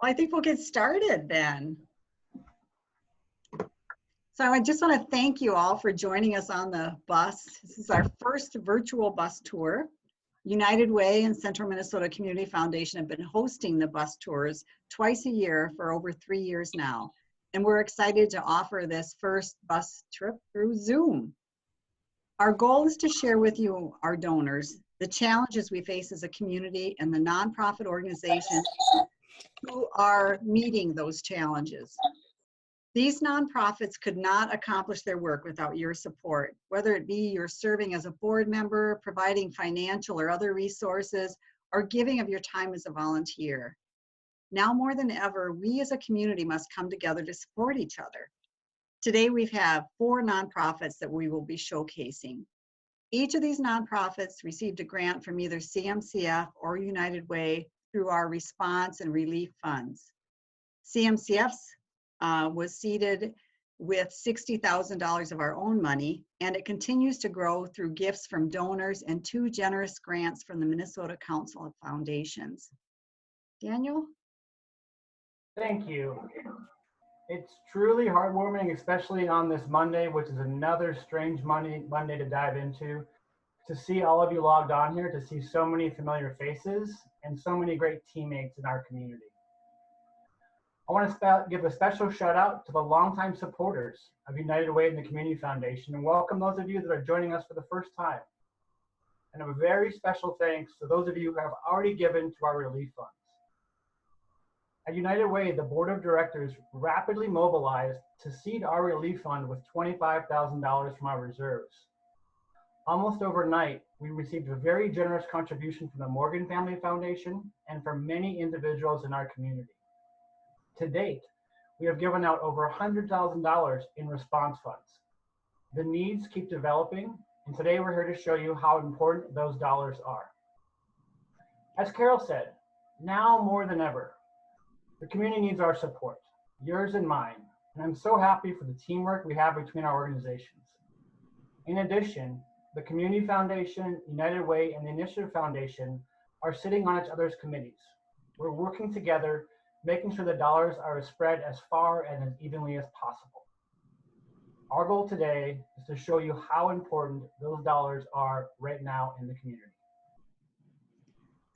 Well, I think we'll get started then. So I just want to thank you all for joining us on the bus. This is our first virtual bus tour. United Way and Central Minnesota Community Foundation have been hosting the bus tours twice a year for over 3 years now. And we're excited to offer this first bus trip through Zoom. Our goal is to share with you, our donors, the challenges we face as a community and the nonprofit organizations who are meeting those challenges. These nonprofits could not accomplish their work without your support, whether it be you're serving as a board member, providing financial or other resources, or giving of your time as a volunteer. Now more than ever, we as a community must come together to support each other. Today we have 4 nonprofits that we will be showcasing. Each of these nonprofits received a grant from either CMCF or United Way through our response and relief funds. CMCF's was seeded with $60,000 of our own money, and it continues to grow through gifts from donors and 2 generous grants from the Minnesota Council of Foundations. Daniel? Thank you. It's truly heartwarming, especially on this Monday, which is another strange Monday to dive into, to see all of you logged on here, to see so many familiar faces and so many great teammates in our community. I want to give a special shout out to the longtime supporters of United Way and the Community Foundation, and welcome those of you that are joining us for the first time. And a very special thanks to those of you who have already given to our relief funds. At United Way, the board of directors rapidly mobilized to seed our relief fund with $25,000 from our reserves. Almost overnight, we received a very generous contribution from the Morgan Family Foundation and from many individuals in our community. To date, we have given out over $100,000 in response funds. The needs keep developing, and today we're here to show you how important those dollars are. As Carol said, now more than ever, the community needs our support, yours and mine, and I'm so happy for the teamwork we have between our organizations. In addition, the Community Foundation, United Way, and the Initiative Foundation are sitting on each other's committees. We're working together, making sure the dollars are spread as far and as evenly as possible. Our goal today is to show you how important those dollars are right now in the community.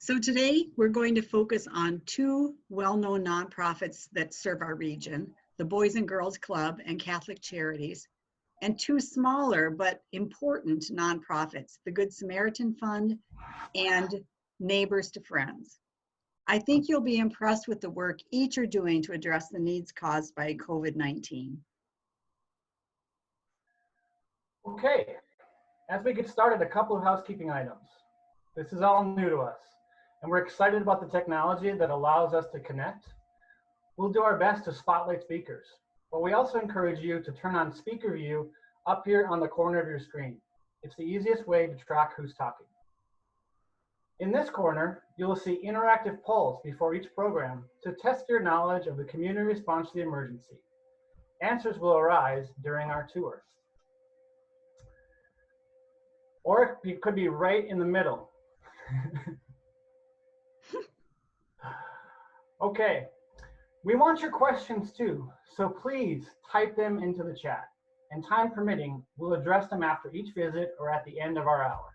So today we're going to focus on 2 well-known nonprofits that serve our region, the Boys and Girls Club and Catholic Charities, and 2 smaller but important nonprofits, the Good Samaritan Fund and Neighbors to Friends. I think you'll be impressed with the work each are doing to address the needs caused by COVID-19. Okay, as we get started, a couple of housekeeping items. This is all new to us, and we're excited about the technology that allows us to connect. We'll do our best to spotlight speakers, but we also encourage you to turn on speaker view up here on the corner of your screen. It's the easiest way to track who's talking. In this corner, you'll see interactive polls before each program to test your knowledge of the community response to the emergency. Answers will arise during our tour. Or it could be right in the middle. Okay, we want your questions too, so please type them into the chat, and time permitting, we'll address them after each visit or at the end of our hour.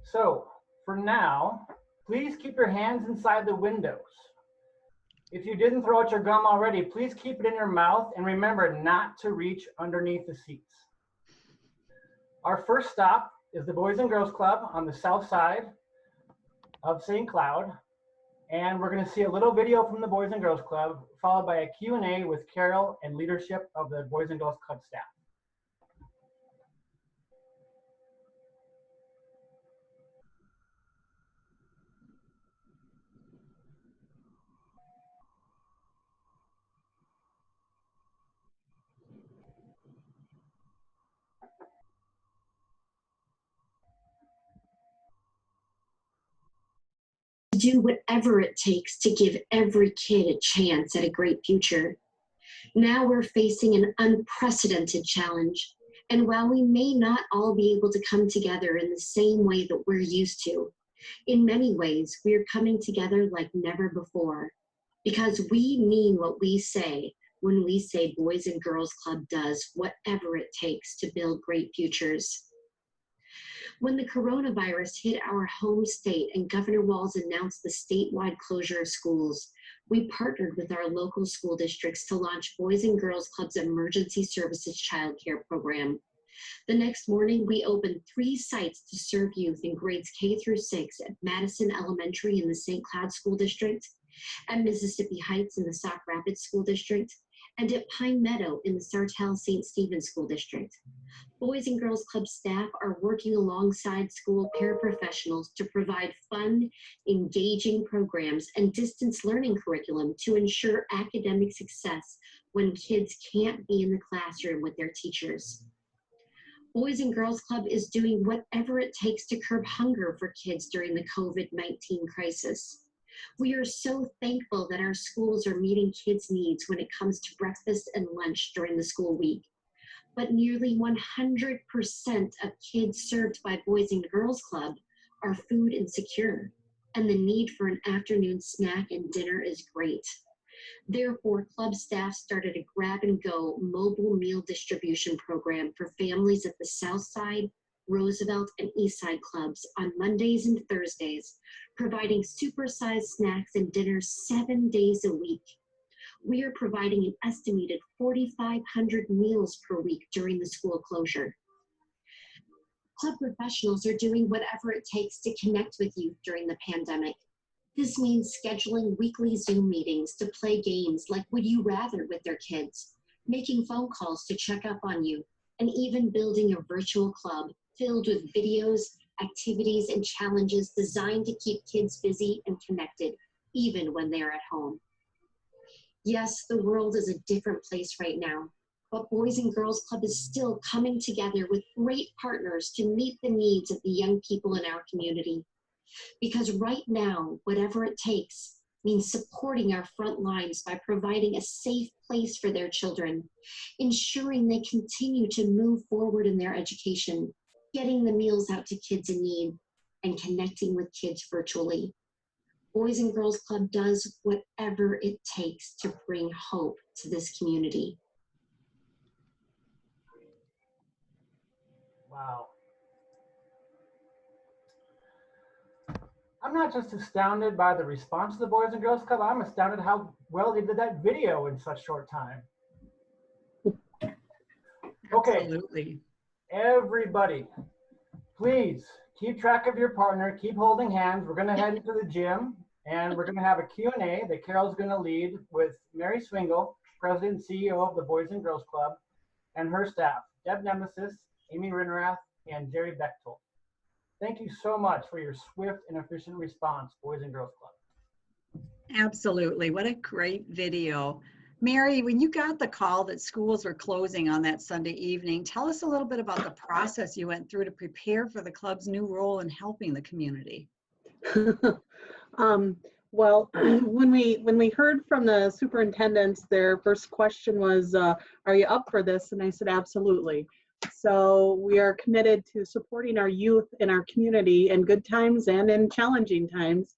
So, for now, please keep your hands inside the windows. If you didn't throw out your gum already, please keep it in your mouth and remember not to reach underneath the seats. Our first stop is the Boys and Girls Club on the south side of St. Cloud. And we're going to see a little video from the Boys and Girls Club, followed by a Q&A with Carol and leadership of the Boys and Girls Club staff. Do whatever it takes to give every kid a chance at a great future. Now we're facing an unprecedented challenge, and while we may not all be able to come together in the same way that we're used to, in many ways we are coming together like never before. because we mean what we say when we say Boys and Girls Club does whatever it takes to build great futures. When the coronavirus hit our home state and Governor Walz announced the statewide closure of schools, we partnered with our local school districts to launch Boys and Girls Club's Emergency Services childcare program. The next morning, we opened 3 sites to serve youth in grades K through 6 at Madison Elementary in the St. Cloud School District, at Mississippi Heights in the Sauk Rapids School District, and at Pine Meadow in the Sartell St. Stephen School District. Boys and Girls Club staff are working alongside school paraprofessionals to provide fun, engaging programs and distance learning curriculum to ensure academic success when kids can't be in the classroom with their teachers. Boys and Girls Club is doing whatever it takes to curb hunger for kids during the COVID-19 crisis. We are so thankful that our schools are meeting kids' needs when it comes to breakfast and lunch during the school week. But nearly 100% of kids served by Boys and Girls Club are food insecure, and the need for an afternoon snack and dinner is great. Therefore, club staff started a grab-and-go mobile meal distribution program for families at the South Side, Roosevelt, and East Side clubs on Mondays and Thursdays, providing supersized snacks and dinners 7 days a week. We are providing an estimated 4,500 meals per week during the school closure. Club professionals are doing whatever it takes to connect with youth during the pandemic. This means scheduling weekly Zoom meetings to play games like Would You Rather with their kids, making phone calls to check up on you, and even building a virtual club filled with videos, activities, and challenges designed to keep kids busy and connected, even when they're at home. Yes, the world is a different place right now, but Boys and Girls Club is still coming together with great partners to meet the needs of the young people in our community. Because right now, whatever it takes means supporting our front lines by providing a safe place for their children, ensuring they continue to move forward in their education, getting the meals out to kids in need, and connecting with kids virtually. Boys and Girls Club does whatever it takes to bring hope to this community. Wow. I'm not just astounded by the response to the Boys and Girls Club, I'm astounded how well they did that video in such short time. Okay. Absolutely. Everybody, please keep track of your partner, keep holding hands. We're gonna head into the gym and we're gonna have a Q&A that Carol's gonna lead with Mary Swingle, President and CEO of the Boys and Girls Club, and her staff, Deb Nemesis, Amy Rinrath, and Jerry Bechtold. Thank you so much for your swift and efficient response, Boys and Girls Club. Absolutely. What a great video. Mary, when you got the call that schools were closing on that Sunday evening, tell us a little bit about the process you went through to prepare for the club's new role in helping the community. Well, when we heard from the superintendents, their first question was, are you up for this? And I said, absolutely. So we are committed to supporting our youth in our community in good times and in challenging times.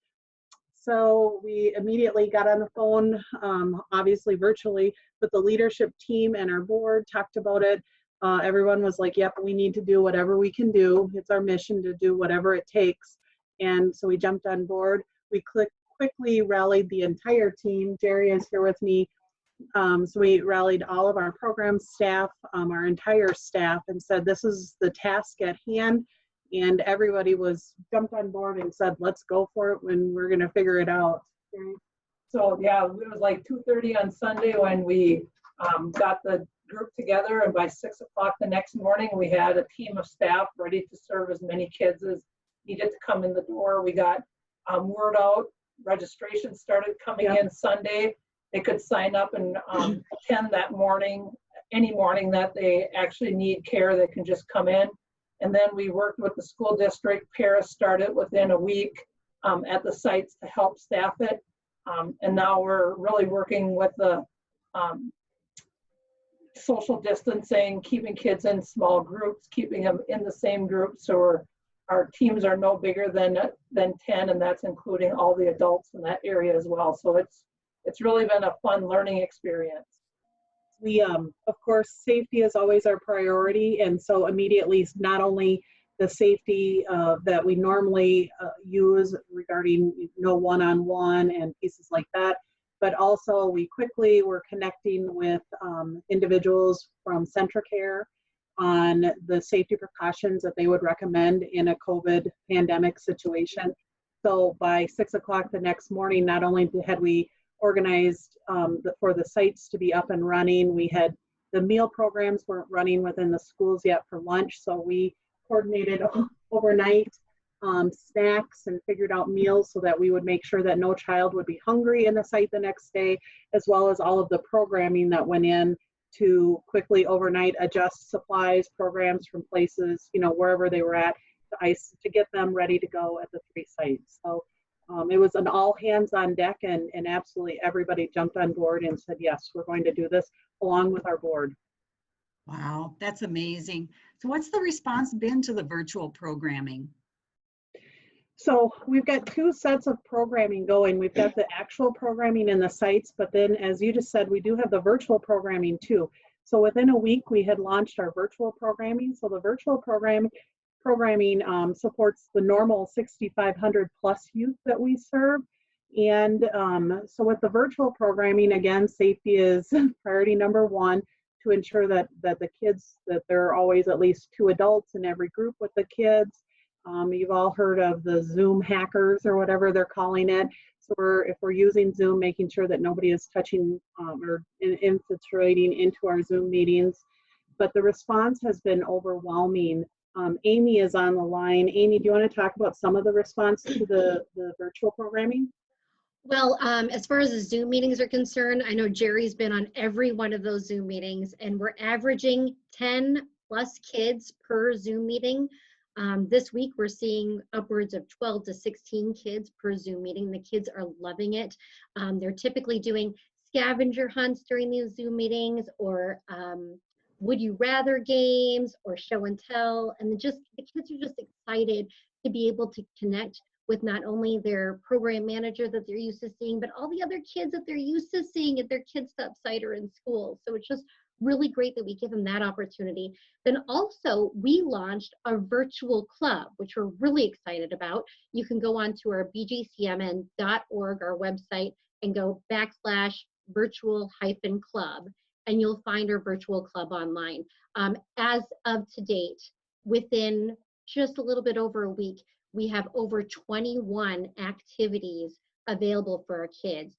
So we immediately got on the phone, obviously virtually, with the leadership team and our board, talked about it. Everyone was like, yep, we need to do whatever we can do. It's our mission to do whatever it takes. And so we jumped on board. We quickly rallied the entire team. Jerry is here with me. So we rallied all of our program staff, our entire staff, and said, this is the task at hand. And everybody jumped on board and said, let's go for it when we're going to figure it out. So yeah, it was like 2:30 on Sunday when we got the group together, and by 6 o'clock the next morning, we had a team of staff ready to serve as many kids as needed to come in the door. We got word out, registration started coming in Sunday. They could sign up and attend that morning, any morning that they actually need care, they can just come in. And then we worked with the school district. Paris started within a week at the sites to help staff it. And now we're really working with the social distancing, keeping kids in small groups, keeping them in the same group. So our teams are no bigger than 10, and that's including all the adults in that area as well. So it's it's really been a fun learning experience. We, of course, safety is always our priority, and so immediately not only the safety that we normally use regarding no one-on-one and pieces like that, but also we quickly were connecting with individuals from Centricare on the safety precautions that they would recommend in a COVID pandemic situation. So by 6 o'clock the next morning, not only had we organized for the sites to be up and running, we had the meal programs weren't running within the schools yet for lunch, so we coordinated overnight snacks and figured out meals so that we would make sure that no child would be hungry in the site the next day, as well as all of the programming that went in to quickly overnight adjust supplies, programs from places, you know, wherever they were at, to get them ready to go at the 3 sites. So it was an all hands on deck, and absolutely everybody jumped on board and said, yes, we're going to do this along with our board. Wow, that's amazing. So what's the response been to the virtual programming? So we've got 2 sets of programming going. We've got the actual programming in the sites, but then as you just said, we do have the virtual programming too. So within a week, we had launched our virtual programming. So the virtual programming supports the normal 6,500 plus youth that we serve. And so with the virtual programming, again, safety is priority number 1, to ensure that the kids, that there are always at least 2 adults in every group with the kids. You've all heard of the Zoom hackers or whatever they're calling it. So if we're using Zoom, making sure that nobody is touching or infiltrating into our Zoom meetings. But the response has been overwhelming. Amy is on the line. Amy, do you want to talk about some of the response to the virtual programming? Well, as far as the Zoom meetings are concerned, I know Jerry's been on every one of those Zoom meetings, and we're averaging 10 plus kids per Zoom meeting. This week, we're seeing upwards of 12 to 16 kids per Zoom meeting. The kids are loving it. They're typically doing scavenger hunts during these Zoom meetings, or would you rather games, or show and tell. And the kids are just excited to be able to connect with not only their program manager that they're used to seeing, but all the other kids that they're used to seeing at their Kids Stop site or in school. So it's just really great that we give them that opportunity. Then also, we launched a virtual club, which we're really excited about. You can go on to our bgcmn.org, our website, and go /virtual-club, and you'll find our virtual club online. As of to date, within just a little bit over a week, we have over 21 activities available for our kids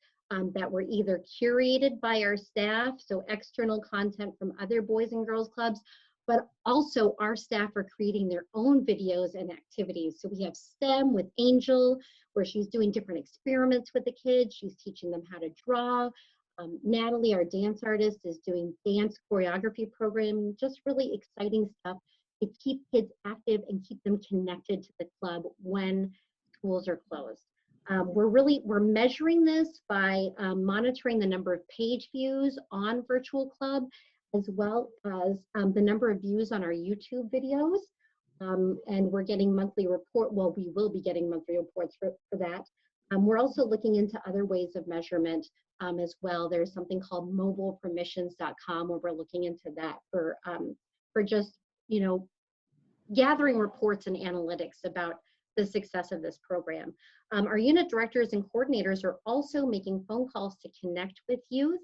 that were either curated by our staff, so external content from other Boys and Girls Clubs, but also our staff are creating their own videos and activities. So we have STEM with Angel, where she's doing different experiments with the kids. She's teaching them how to draw. Natalie, our dance artist, is doing dance choreography programming, just really exciting stuff to keep kids active and keep them connected to the club when schools are closed. We're measuring this by monitoring the number of page views on Virtual Club, as well as the number of views on our YouTube videos. And we're getting monthly we will be getting monthly reports for that. We're also looking into other ways of measurement as well. There's something called mobilepermissions.com, where we're looking into that for just, gathering reports and analytics about the success of this program. Our unit directors and coordinators are also making phone calls to connect with youth,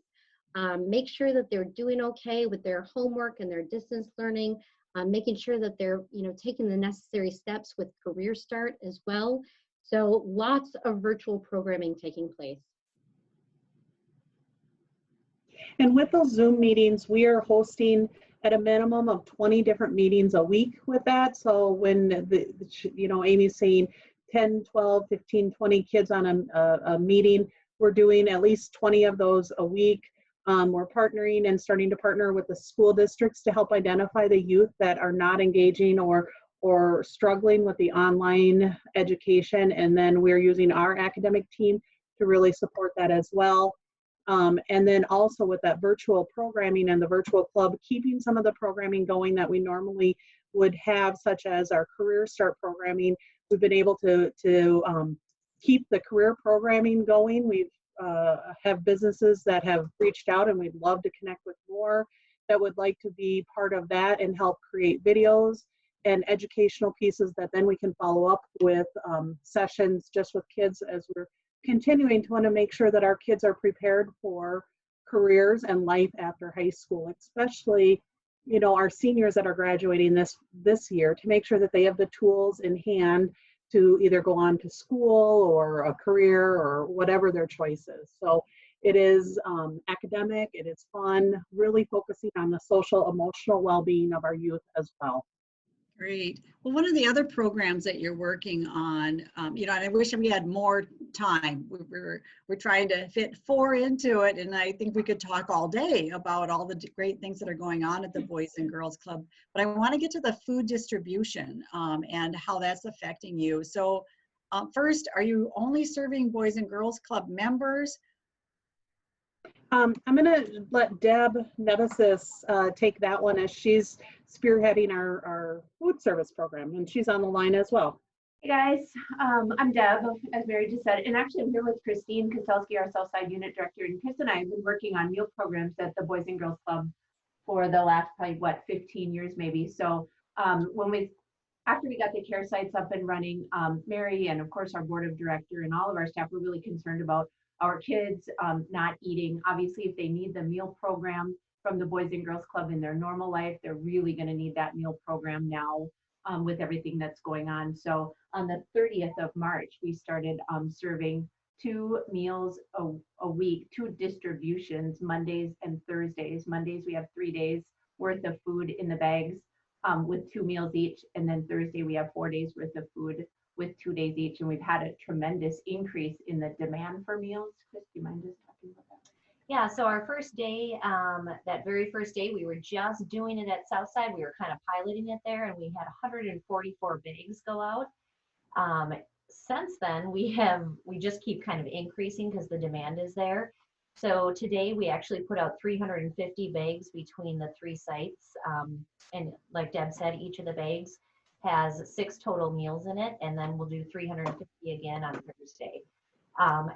make sure that they're doing okay with their homework and their distance learning, making sure that they're taking the necessary steps with Career Start as well. So lots of virtual programming taking place. And with those Zoom meetings, we are hosting at a minimum of 20 different meetings a week with that. So when Amy's saying 10, 12, 15, 20 kids on a meeting, we're doing at least 20 of those a week. We're partnering and starting to partner with the school districts to help identify the youth that are not engaging or struggling with the online education. And then we're using our academic team to really support that as well. And then also with that virtual programming and the virtual club, keeping some of the programming going that we normally would have, such as our Career Start programming. We've been able to keep the career programming going. We've have businesses that have reached out, and we'd love to connect with more that would like to be part of that and help create videos and educational pieces that then we can follow up with sessions just with kids as we're continuing to want to make sure that our kids are prepared for careers and life after high school, especially, you know, our seniors that are graduating this year, to make sure that they have the tools in hand to either go on to school or a career or whatever their choice is. So it is academic, it is fun, really focusing on the social, emotional well-being of our youth as well. Great. Well, one of the other programs that you're working on, you know, and I wish we had more time. We're trying to fit 4 into it, and I think we could talk all day about all the great things that are going on at the Boys and Girls Club. But I want to get to the food distribution and how that's affecting you. So first, are you only serving Boys and Girls Club members? I'm going to let Deb Nevesis take that one, as she's spearheading our food service program, and she's on the line as well. Hey guys, I'm Deb, as Mary just said, and actually I'm here with Christine Koselski, our Southside Unit Director, and Chris and I have been working on meal programs at the Boys and Girls Club for the last probably 15 years maybe. So after we got the care sites up and running, Mary and of course our board of director and all of our staff were really concerned about our kids not eating. Obviously, if they need the meal program from the Boys and Girls Club in their normal life, they're really going to need that meal program now with everything that's going on. So on the 30th of March, we started serving 2 meals a week, 2 distributions, Mondays and Thursdays. Mondays, we have 3 days worth of food in the bags with 2 meals each. And then Thursday, we have 4 days worth of food with 2 days each, and we've had a tremendous increase in the demand for meals. Chris, do you mind just talking about that? Yeah, so our first day, that very first day, we were just doing it at Southside. We were kind of piloting it there, and we had 144 bags go out. Since then, we just keep kind of increasing because the demand is there. So today we actually put out 350 bags between the 3 sites. And like Deb said, each of the bags has 6 total meals in it, and then we'll do 350 again on Thursday.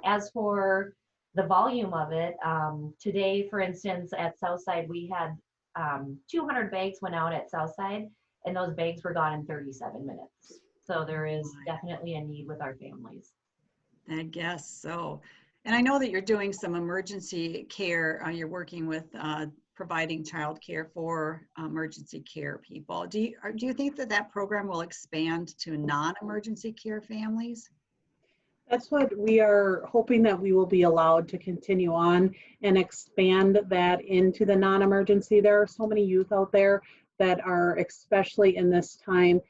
As for the volume of it, today, for instance, at Southside, we had 200 bags went out at Southside, and those bags were gone in 37 minutes. So there is definitely a need with our families. I guess so. And I know that you're doing some emergency care. You're working with providing childcare for emergency care people. Do you think that program will expand to non-emergency care families? That's what we are hoping, that we will be allowed to continue on and expand that into the non-emergency. There are so many youth out there that are, especially in this time,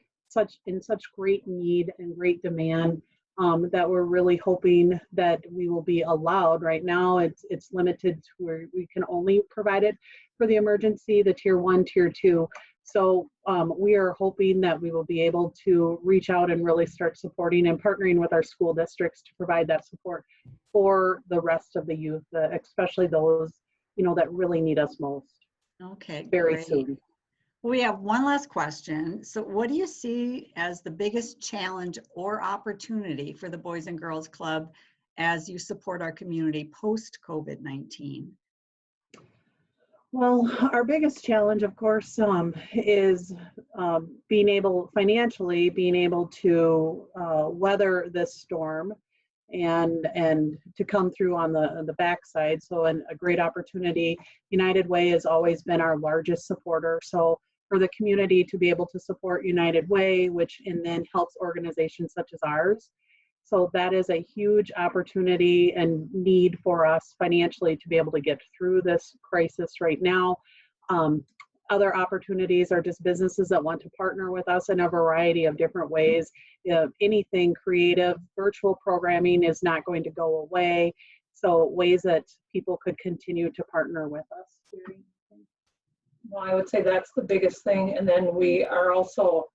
in such great need and great demand, that we're really hoping that we will be allowed. Right now, it's limited to where we can only provide it for the emergency, the tier 1, tier 2. So we are hoping that we will be able to reach out and really start supporting and partnering with our school districts to provide that support for the rest of the youth, especially those, you know, that really need us most. Okay, very great. soon. We have one last question. So what do you see as the biggest challenge or opportunity for the Boys and Girls Club as you support our community post-COVID-19? Well, our biggest challenge, of course, is being able to weather this storm and to come through on the backside. So a great opportunity. United Way has always been our largest supporter. So for the community to be able to support United Way, which then helps organizations such as ours. So that is a huge opportunity and need for us financially to be able to get through this crisis right now. Other opportunities are just businesses that want to partner with us in a variety of different ways. Anything creative, virtual programming is not going to go away. So ways that people could continue to partner with us. Well, I would say that's the biggest thing. And then we are also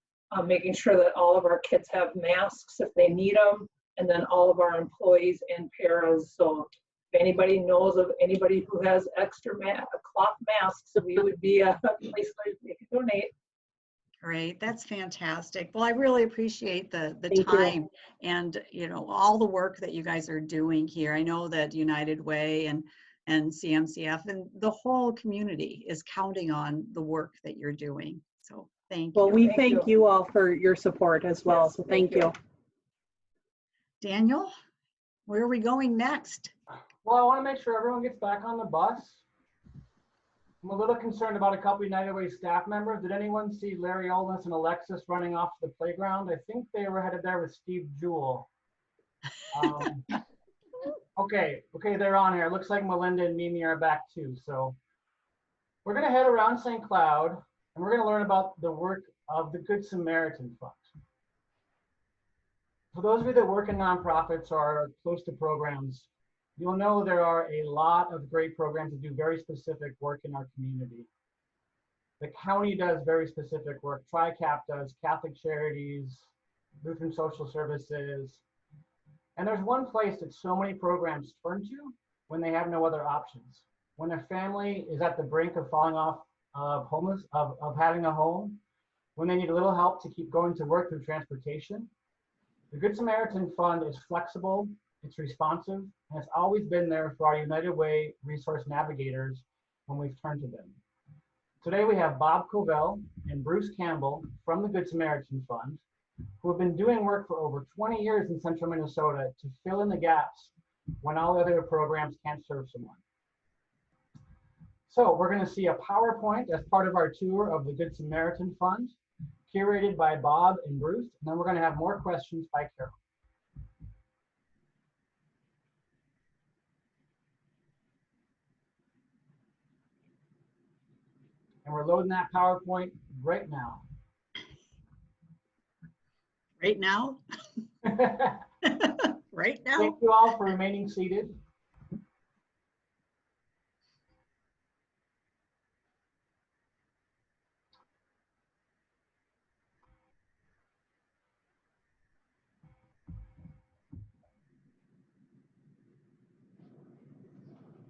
making sure that all of our kids have masks if they need them. And then all of our employees and paras. So if anybody knows of anybody who has extra cloth masks, we would be a place where they can donate. Great, that's fantastic. Well, I really appreciate the Thank you. time and, you know, all the work that you guys are doing here. I know that United Way and CMCF and the whole community is counting on the work that you're doing. So thank Well, you. we Thank thank you. you all for your support as well. Yes, So thank thank you. you. Daniel, where are we going next? Well, I want to make sure everyone gets back on the bus. I'm a little concerned about a couple United Way staff members. Did anyone see Larry Olness and Alexis running off to the playground? I think they were headed there with Steve Jewell. Okay, they're on here. It looks like Melinda and Mimi are back too. So we're going to head around St. Cloud and we're going to learn about the work of the Good Samaritan Fund. For those of you that work in nonprofits or are close to programs, you'll know there are a lot of great programs that do very specific work in our community. The county does very specific work. TRICAP does, Catholic Charities, Lutheran Social Services. And there's one place that so many programs turn to when they have no other options. When a family is at the brink of falling off of having a home, when they need a little help to keep going to work through transportation, the Good Samaritan Fund is flexible, it's responsive, and it's always been there for our United Way resource navigators when we've turned to them. Today we have Bob Covell and Bruce Campbell from the Good Samaritan Fund, who have been doing work for over 20 years in central Minnesota to fill in the gaps when all other programs can't serve someone. So we're going to see a PowerPoint as part of our tour of the Good Samaritan Fund, curated by Bob and Bruce, and then we're going to have more questions by Carol. And we're loading that PowerPoint right now. Right now? Right now? Thank you all for remaining seated.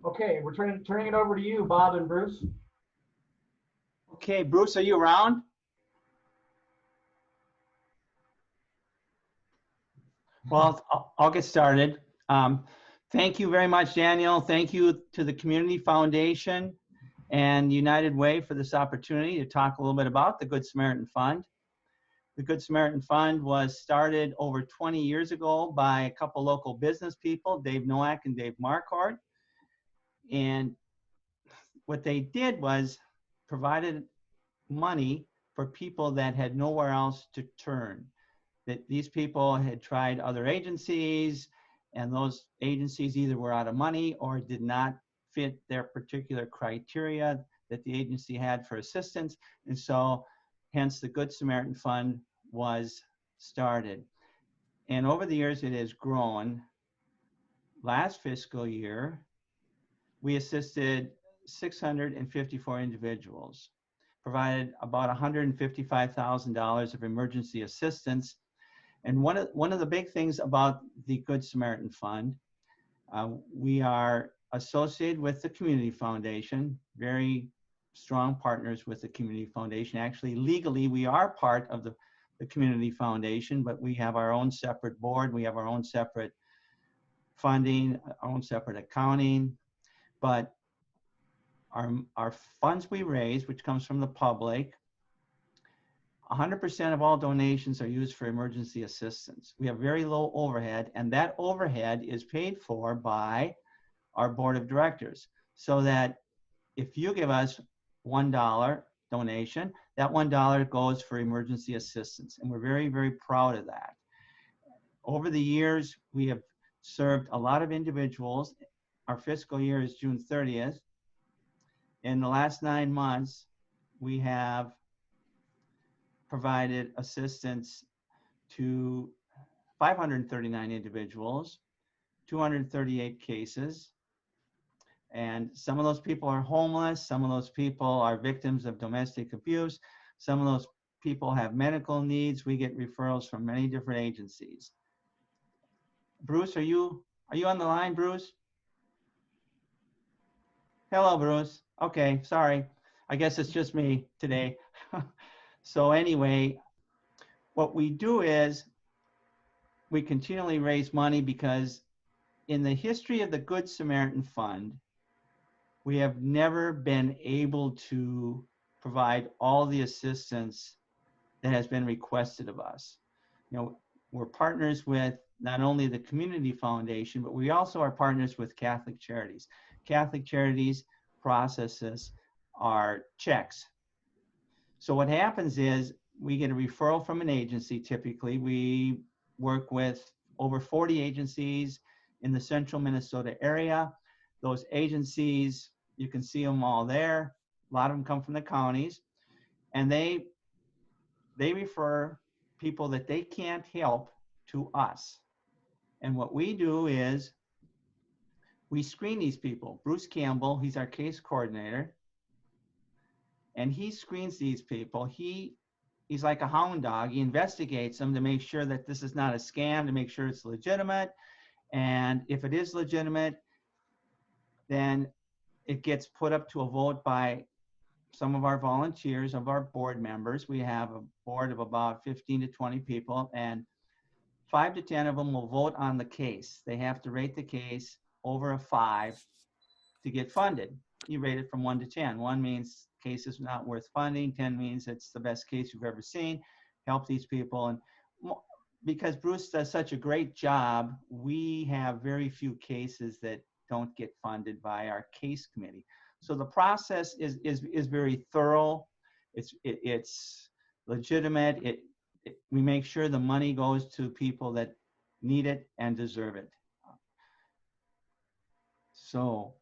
Okay, we're turning it over to you, Bob and Bruce. Okay, Bruce, are you around? Well, I'll get started. Thank you very much, Daniel. Thank you to the Community Foundation and United Way for this opportunity to talk a little bit about the Good Samaritan Fund. The Good Samaritan Fund was started over 20 years ago by a couple local business people, Dave Nowak and Dave Marquardt. And what they did was provided money for people that had nowhere else to turn. That these people had tried other agencies, and those agencies either were out of money or did not fit their particular criteria that the agency had for assistance. And so hence the Good Samaritan Fund was started. And over the years it has grown. Last fiscal year, we assisted 654 individuals, provided about $155,000 of emergency assistance. And one of the big things about the Good Samaritan Fund, we are associated with the Community Foundation, very strong partners with the Community Foundation. Actually, legally, we are part of the Community Foundation, but we have our own separate board. We have our own separate funding, our own separate accounting. But our funds we raise, which comes from the public, 100% of all donations are used for emergency assistance. We have very low overhead, and that overhead is paid for by our board of directors. So that if you give us $1 donation, that $1 goes for emergency assistance. And we're very, very proud of that. Over the years, we have served a lot of individuals. Our fiscal year is June 30th. In the last 9 months, we have provided assistance to 539 individuals, 238 cases. And some of those people are homeless. Some of those people are victims of domestic abuse. Some of those people have medical needs. We get referrals from many different agencies. Bruce, are you on the line, Bruce? Hello, Bruce. Okay, sorry. I guess it's just me today. So anyway, what we do is we continually raise money because in the history of the Good Samaritan Fund, we have never been able to provide all the assistance that has been requested of us. You know, we're partners with not only the Community Foundation, but we also are partners with Catholic Charities. Catholic Charities processes our checks. So what happens is we get a referral from an agency. Typically, we work with over 40 agencies in the central Minnesota area. Those agencies, you can see them all there. A lot of them come from the counties, and they refer people that they can't help to us. And what we do is we screen these people. Bruce Campbell, he's our case coordinator, and he screens these people. He's like a hound dog. He investigates them to make sure that this is not a scam, to make sure it's legitimate. And if it is legitimate, then it gets put up to a vote by some of our volunteers, of our board members. We have a board of about 15 to 20 people, and 5 to 10 of them will vote on the case. They have to rate the case over a 5 to get funded. You rate it from 1 to 10. 1 means case is not worth funding. 10 means it's the best case you've ever seen. Help these people. And because Bruce does such a great job, we have very few cases that don't get funded by our case committee. So the process is very thorough. It's legitimate. We make sure the money goes to people that need it and deserve it. So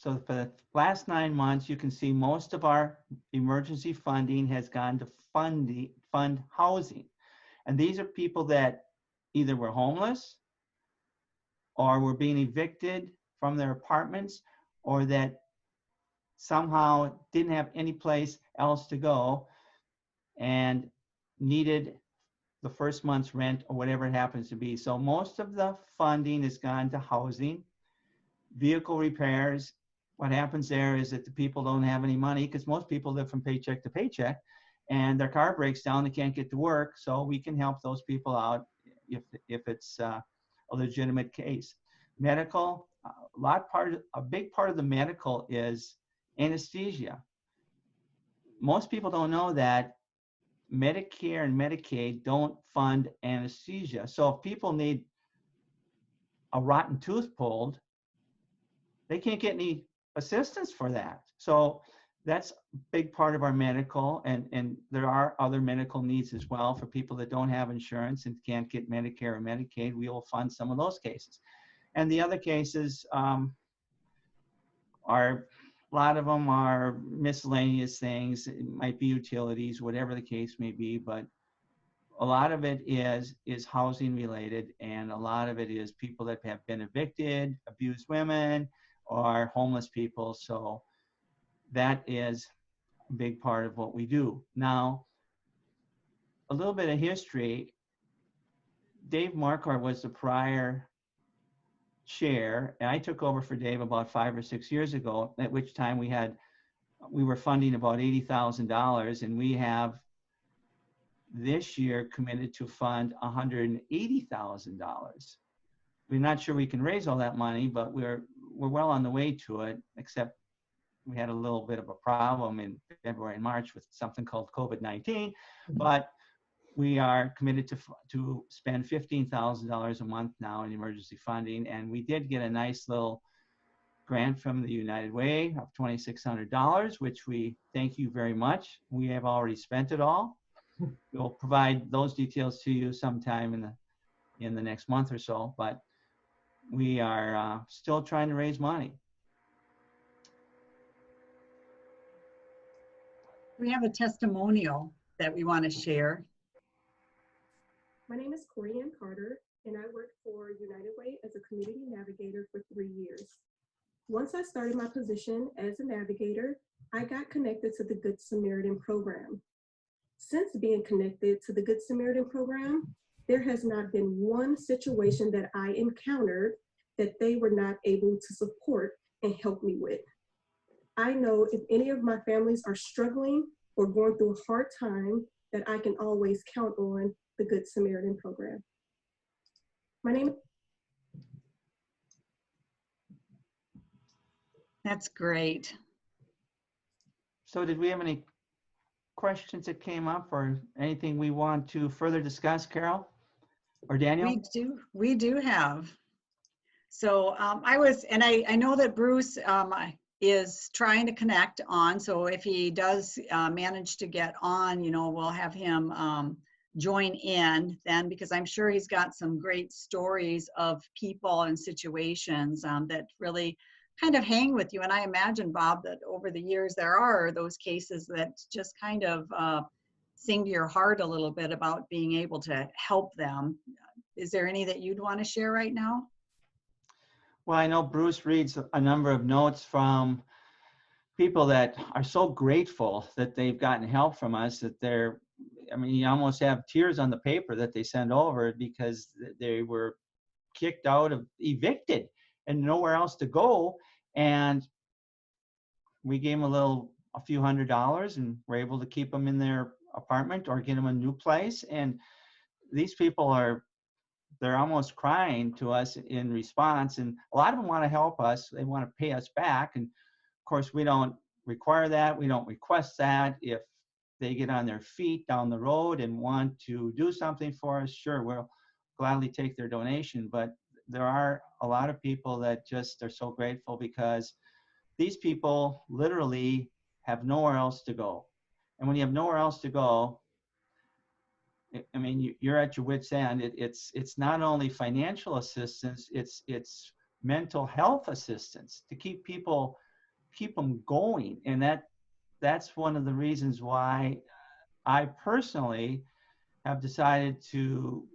for the last 9 months, you can see most of our emergency funding has gone to fund housing. And these are people that either were homeless or were being evicted from their apartments, or that somehow didn't have any place else to go and needed the first month's rent or whatever it happens to be. So most of the funding has gone to housing. Vehicle repairs, what happens there is that the people don't have any money, because most people live from paycheck to paycheck, and their car breaks down, they can't get to work. So we can help those people out if it's a legitimate case. Medical, a big part of the medical is anesthesia. Most people don't know that Medicare and Medicaid don't fund anesthesia. So if people need a rotten tooth pulled, they can't get any assistance for that. So that's a big part of our medical, and there are other medical needs as well for people that don't have insurance and can't get Medicare or Medicaid. We will fund some of those cases. And the other cases a lot of them are miscellaneous things. It might be utilities, whatever the case may be, but a lot of it is housing related, and a lot of it is people that have been evicted, abused women, or homeless people. So that is a big part of what we do. Now, a little bit of history. Dave Marquardt was the prior chair, and I took over for Dave about 5 or 6 years ago, at which time we were funding about $80,000, and we have this year committed to fund $180,000. We're not sure we can raise all that money, but we're well on the way to it, except we had a little bit of a problem in February and March with something called COVID-19, but we are committed to spend $15,000 a month now in emergency funding. And we did get a nice little grant from the United Way of $2,600, which we thank you very much. We have already spent it all. We'll provide those details to you sometime in the next month or so, but we are still trying to raise money. We have a testimonial that we want to share. My name is Corey Ann Carter, and I worked for United Way as a community navigator for 3 years. Once I started my position as a navigator, I got connected to the Good Samaritan program. Since being connected to the Good Samaritan program, there has not been one situation that I encountered that they were not able to support and help me with. I know if any of my families are struggling, or going through a hard time, that I can always count on the Good Samaritan program. My name. That's great. So did we have any questions that came up or anything we want to further discuss, Carol or Daniel? We do have. So I know that Bruce is trying to connect on. So if he does manage to get on, we'll have him join in then, because I'm sure he's got some great stories of people and situations that really kind of hang with you. And I imagine, Bob, that over the years there are those cases that just kind of sing to your heart a little bit about being able to help them. Is there any that you'd want to share right now? Well, I know Bruce reads a number of notes from people that are so grateful that they've gotten help from us that you almost have tears on the paper that they send over because they were kicked out evicted and nowhere else to go. And we gave them a few $100s and were able to keep them in their apartment or get them a new place. And these people they're almost crying to us in response. And a lot of them want to help us. They want to pay us back. And of course, we don't require that. We don't request that. If they get on their feet down the road and want to do something for us, sure, we'll gladly take their donation. But there are a lot of people that just are so grateful because these people literally have nowhere else to go. And when you have nowhere else to go, I mean, you're at your wit's end. It's not only financial assistance, it's mental health assistance to keep them going. And that's one of the reasons why I personally have decided to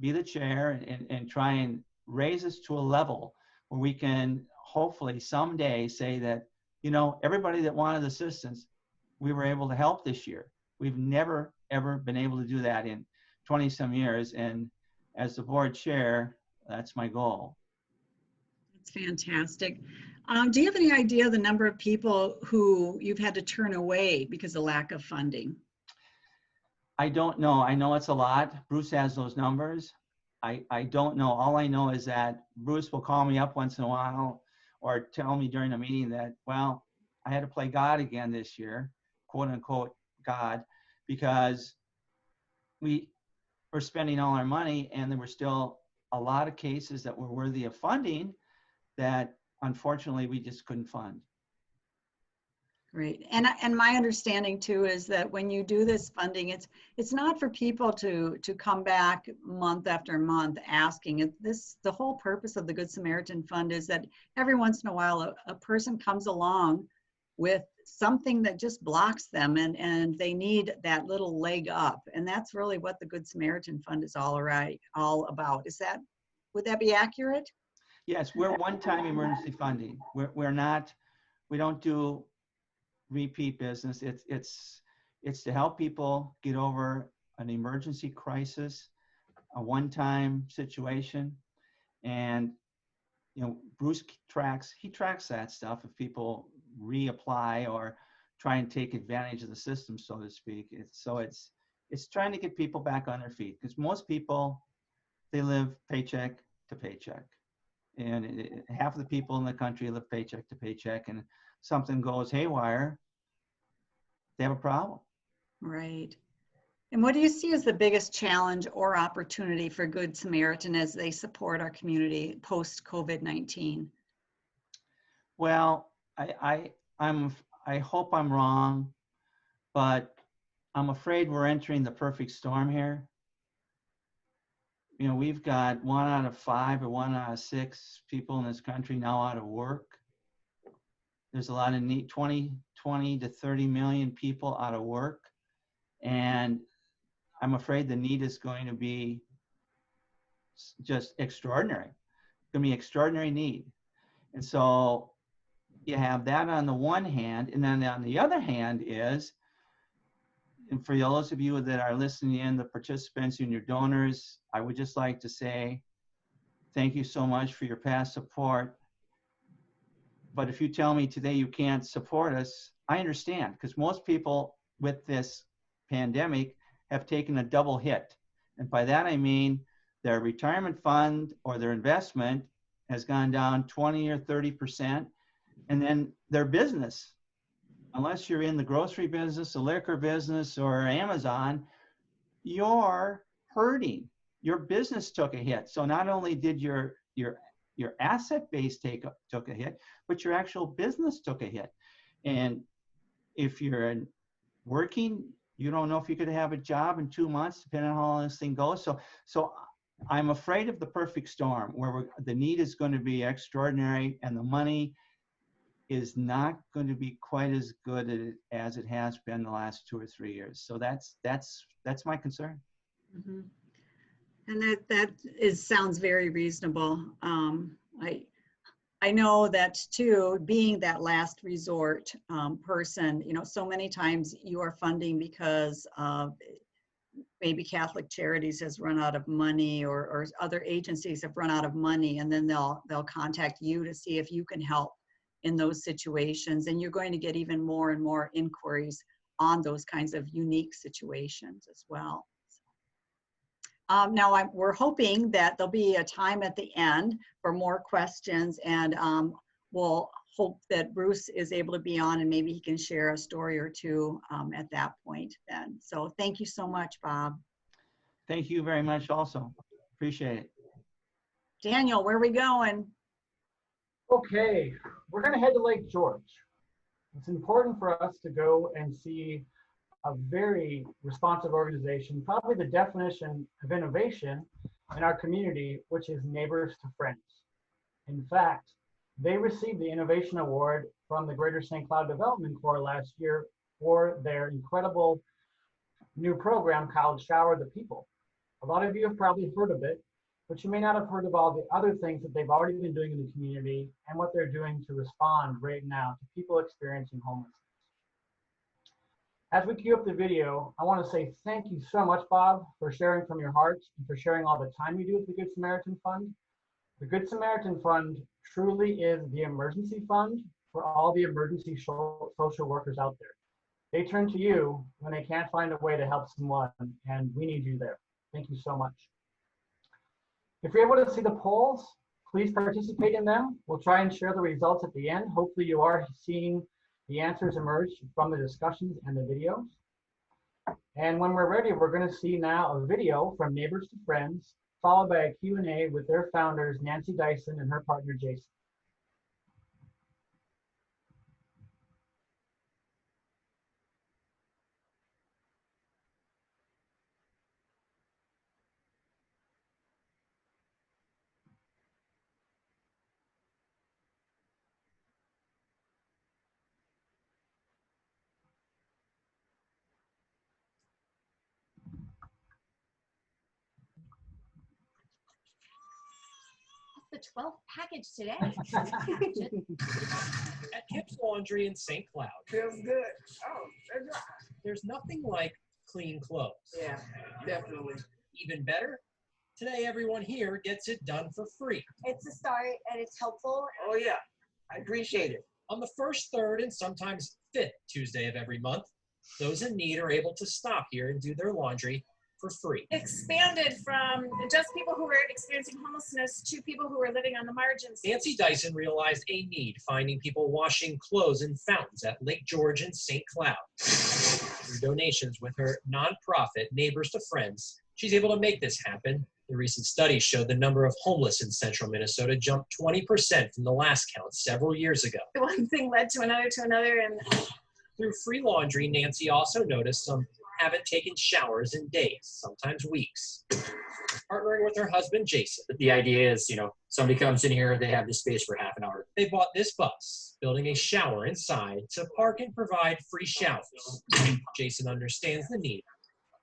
be the chair and try and raise us to a level where we can hopefully someday say that, everybody that wanted assistance, we were able to help this year. We've never, ever been able to do that in 20 some years. And as the board chair, that's my goal. That's fantastic. Do you have any idea the number of people who you've had to turn away because of lack of funding? I don't know. I know it's a lot. Bruce has those numbers. I don't know. All I know is that Bruce will call me up once in a while or tell me during a meeting that, well, I had to play God again this year, quote unquote God, because we were spending all our money and there were still a lot of cases that were worthy of funding that unfortunately we just couldn't fund. Great. And my understanding too is that when you do this funding, it's not for people to come back month after month asking. The whole purpose of the Good Samaritan Fund is that every once in a while a person comes along with something that just blocks them and they need that little leg up. And that's really what the Good Samaritan Fund is all about. Would that be accurate? Yes, we're one-time emergency funding. We don't do repeat business. It's to help people get over an emergency crisis, a one-time situation. And Bruce tracks that stuff if people reapply or try and take advantage of the system, so to speak. It's trying to get people back on their feet, because most people, they live paycheck to paycheck. And half of the people in the country live paycheck to paycheck, and something goes haywire, they have a problem. Right. And what do you see as the biggest challenge or opportunity for Good Samaritan as they support our community post-COVID-19? Well, I hope I'm wrong, but I'm afraid we're entering the perfect storm here. We've got 1 out of 5 or 1 out of 6 people in this country now out of work. There's a lot of need, 20 to 30 million people out of work. And I'm afraid the need is going to be just extraordinary. It's going to be extraordinary need. And so you have that on the one hand, and then on the other hand is, and for those of you that are listening in, the participants and your donors, I would just like to say thank you so much for your past support. But if you tell me today you can't support us, I understand, because most people with this pandemic have taken a double hit. And by that I mean their retirement fund or their investment has gone down 20 or 30%, and then their business, unless you're in the grocery business, the liquor business, or Amazon, you're hurting. Your business took a hit. So not only did your asset base took a hit, but your actual business took a hit. And if you're working, you don't know if you could have a job in 2 months, depending on how long this thing goes. So I'm afraid of the perfect storm where the need is going to be extraordinary and the money is not going to be quite as good as it has been the last 2 or 3 years. So that's my concern. Mm-hmm. And that sounds very reasonable. I know that too, being that last resort person, so many times you are funding because maybe Catholic Charities has run out of money, or other agencies have run out of money, and then they'll contact you to see if you can help in those situations. And you're going to get even more and more inquiries on those kinds of unique situations as well. Now we're hoping that there'll be a time at the end for more questions, and we'll hope that Bruce is able to be on and maybe he can share a story or two at that point then. So thank you so much, Bob. Thank you very much also. Appreciate it. Daniel, where are we going? Okay, we're gonna head to Lake George. It's important for us to go and see a very responsive organization, probably the definition of innovation in our community, which is Neighbors to Friends. In fact, they received the Innovation Award from the Greater St. Cloud Development Corps last year for their incredible new program called Shower the People. A lot of you have probably heard of it, but you may not have heard of all the other things that they've already been doing in the community and what they're doing to respond right now to people experiencing homelessness. As we queue up the video, I want to say thank you so much, Bob, for sharing from your heart and for sharing all the time you do with the Good Samaritan Fund. The Good Samaritan Fund truly is the emergency fund for all the emergency social workers out there. They turn to you when they can't find a way to help someone, and we need you there. Thank you so much. If you're able to see the polls, please participate in them. We'll try and share the results at the end. Hopefully you are seeing the answers emerge from the discussions and the videos. And when we're ready, we're going to see now a video from Neighbors to Friends, followed by a Q&A with their founders, Nancy Dyson and her partner, Jason. The 12th package today. At Kip's Laundry in St. Cloud. Feels good. Oh, they're dry. There's nothing like clean clothes. Yeah, definitely. Even better, today everyone here gets it done for free. It's a start and it's helpful. Oh yeah, I appreciate it. On the first, third, and sometimes fifth Tuesday of every month, those in need are able to stop here and do their laundry for free. Expanded from just people who were experiencing homelessness to people who were living on the margins. Nancy Dyson realized a need finding people washing clothes in fountains at Lake George and St. Cloud. Through donations with her nonprofit Neighbors to Friends, she's able to make this happen. The recent study showed the number of homeless in central Minnesota jumped 20% from the last count several years ago. One thing led to another, and through free laundry, Nancy also noticed some haven't taken showers in days, sometimes weeks. Partnering with her husband, Jason. The idea is, somebody comes in here, they have this space for half an hour. They bought this bus, building a shower inside to park and provide free showers. Jason understands the need,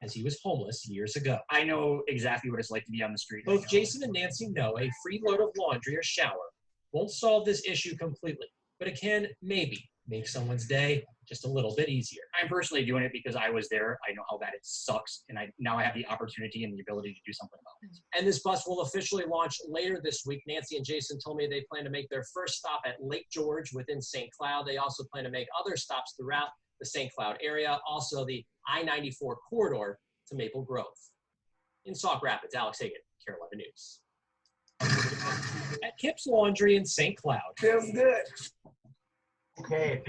as he was homeless years ago. I know exactly what it's like to be on the street. Both Jason and Nancy know a free load of laundry or shower won't solve this issue completely, but it can maybe make someone's day just a little bit easier. I'm personally doing it because I was there. I know how bad it sucks, and now I have the opportunity and the ability to do something about it. And this bus will officially launch later this week. Nancy and Jason told me they plan to make their first stop at Lake George within St. Cloud. They also plan to make other stops throughout the St. Cloud area, also the I-94 corridor to Maple Grove. In Sauk Rapids, Alex Hagan, KARE 11 News. At Kip's Laundry in St. Cloud. Feels good. Okay.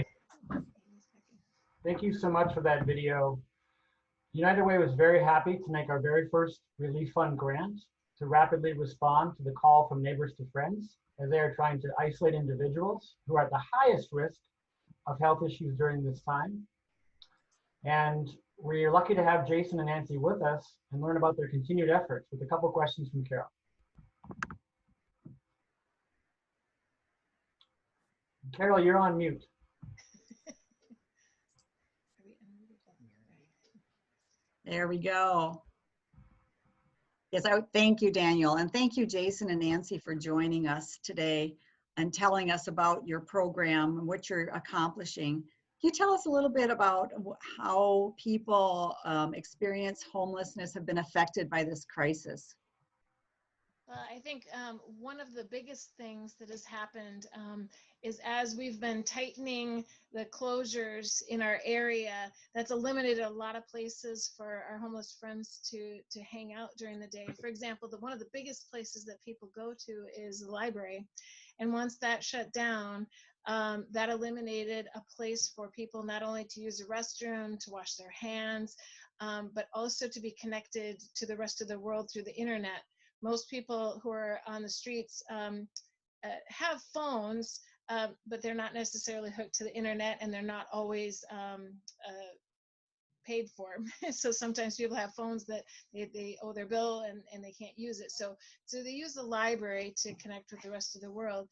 Thank you so much for that video. United Way was very happy to make our very first Relief Fund grant to rapidly respond to the call from neighbors to friends as they are trying to isolate individuals who are at the highest risk of health issues during this time. And we're lucky to have Jason and Nancy with us and learn about their continued efforts with a couple questions from Carol. Carol, you're on mute. There we go. Yes, I would thank you, Daniel, and thank you, Jason and Nancy, for joining us today and telling us about your program and what you're accomplishing. Can you tell us a little bit about how people experience homelessness have been affected by this crisis? I think one of the biggest things that has happened is as we've been tightening the closures in our area, that's eliminated a lot of places for our homeless friends to hang out during the day. For example, one of the biggest places that people go to is the library. And once that shut down, that eliminated a place for people not only to use the restroom, to wash their hands, but also to be connected to the rest of the world through the internet. Most people who are on the streets have phones, but they're not necessarily hooked to the internet, and they're not always paid for. So sometimes people have phones that they owe their bill and they can't use it. So they use the library to connect with the rest of the world.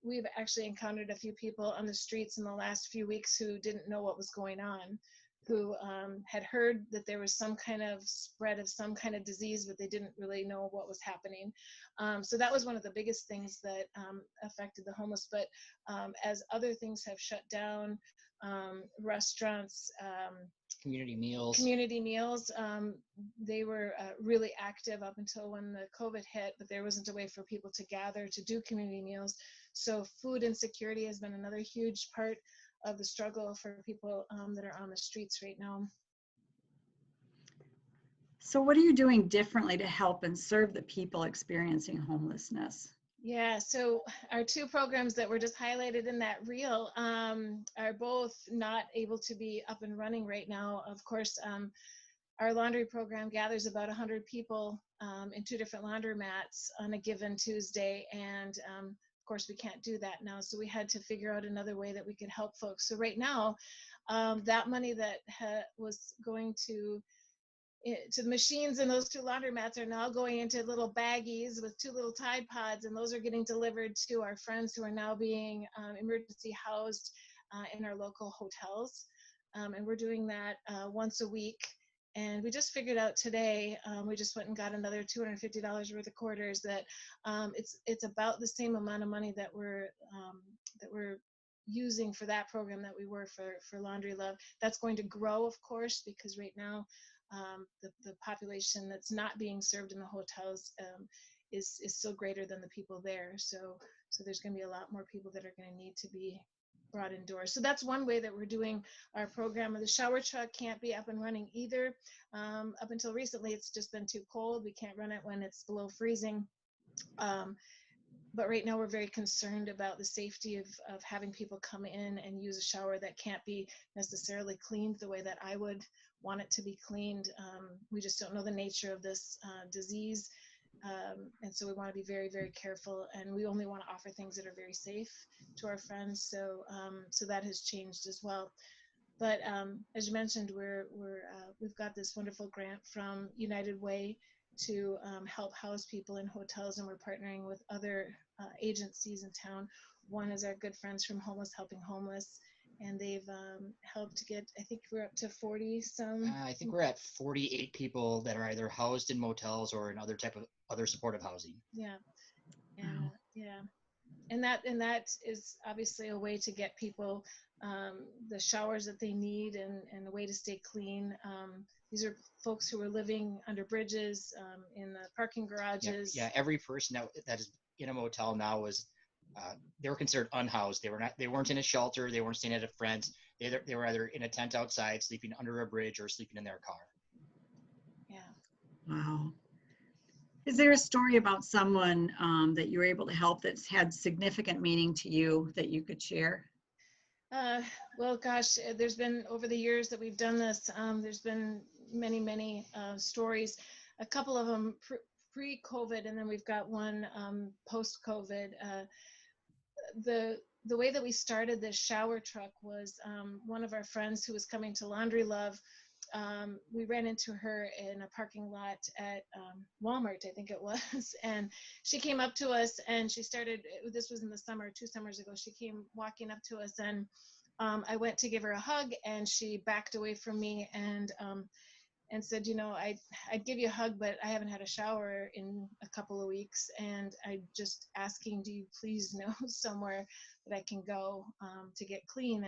We've actually encountered a few people on the streets in the last few weeks who didn't know what was going on, who had heard that there was some kind of spread of some kind of disease, but they didn't really know what was happening. So that was one of the biggest things that affected the homeless. But as other things have shut down, restaurants, community meals, they were really active up until when the COVID hit, but there wasn't a way for people to gather to do community meals. So food insecurity has been another huge part of the struggle for people that are on the streets right now. So what are you doing differently to help and serve the people experiencing homelessness? Yeah, so our two programs that were just highlighted in that reel are both not able to be up and running right now. Of course, our laundry program gathers about 100 people in 2 different laundromats on a given Tuesday, and of course we can't do that now, so we had to figure out another way that we could help folks. So right now, that money that was going to the machines in those 2 laundromats are now going into little baggies with 2 little Tide Pods, and those are getting delivered to our friends who are now being emergency housed in our local hotels. And we're doing that once a week. And we just figured out today, we just went and got another $250 worth of quarters, that it's about the same amount of money that we're using for that program that we were for Laundry Love. That's going to grow, of course, because right now the population that's not being served in the hotels is still greater than the people there. So there's going to be a lot more people that are going to need to be brought indoors. So that's one way that we're doing our program. The shower truck can't be up and running either. Up until recently, it's just been too cold. We can't run it when it's below freezing. But right now we're very concerned about the safety of having people come in and use a shower that can't be necessarily cleaned the way that I would want it to be cleaned. We just don't know the nature of this disease. And so we want to be very, very careful, and we only want to offer things that are very safe to our friends. So that has changed as well. But as you mentioned, we've got this wonderful grant from United Way to help house people in hotels, and we're partnering with other agencies in town. One is our good friends from Homeless Helping Homeless, and they've helped get, I think we're up to 40 some. I think we're at 48 people that are either housed in motels or in other type of other supportive housing. Yeah, and yeah. And that is obviously a way to get people the showers that they need and a way to stay clean. These are folks who are living under bridges, in the parking garages. Yeah, every person that is in a motel now was they were considered unhoused. They weren't in a shelter. They weren't staying at a friend's. They were either in a tent outside, sleeping under a bridge, or sleeping in their car. Yeah. Wow. Is there a story about someone that you were able to help that's had significant meaning to you that you could share? Well, gosh, there's been, over the years that we've done this, there's been many stories. A couple of them pre-COVID, and then we've got one post-COVID. The way that we started this shower truck was one of our friends who was coming to Laundry Love. We ran into her in a parking lot at Walmart, I think it was, and she came up to us and she started, this was in the summer, 2 summers ago, she came walking up to us, and I went to give her a hug and she backed away from me and said, you know, I'd give you a hug, but I haven't had a shower in a couple of weeks, and I'm just asking, do you please know somewhere that I can go to get clean?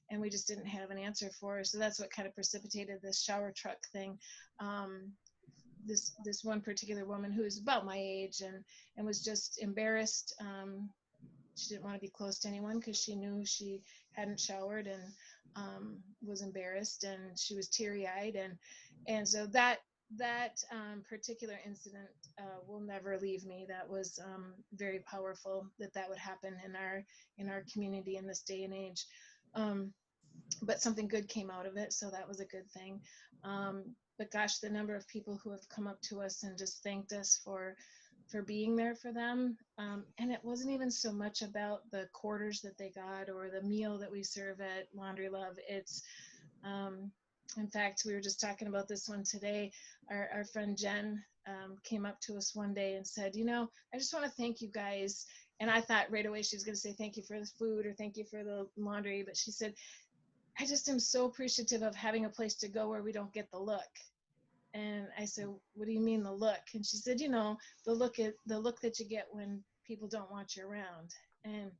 And we just didn't have an answer for her. So that's what kind of precipitated this shower truck thing. This one particular woman who is about my age and was just embarrassed. She didn't want to be close to anyone because she knew she hadn't showered and was embarrassed, and she was teary-eyed, and so that particular incident will never leave me. That was very powerful that would happen in our community in this day and age. But something good came out of it, so that was a good thing. But gosh, the number of people who have come up to us and just thanked us for being there for them. And it wasn't even so much about the quarters that they got or the meal that we serve at Laundry Love. It's, in fact, we were just talking about this one today. Our friend Jen came up to us one day and said, you know, I just want to thank you guys. And I thought right away she was going to say thank you for the food or thank you for the laundry. But she said, I just am so appreciative of having a place to go where we don't get the look. And I said, what do you mean the look? And she said, you know, the look that you get when people don't want you around. And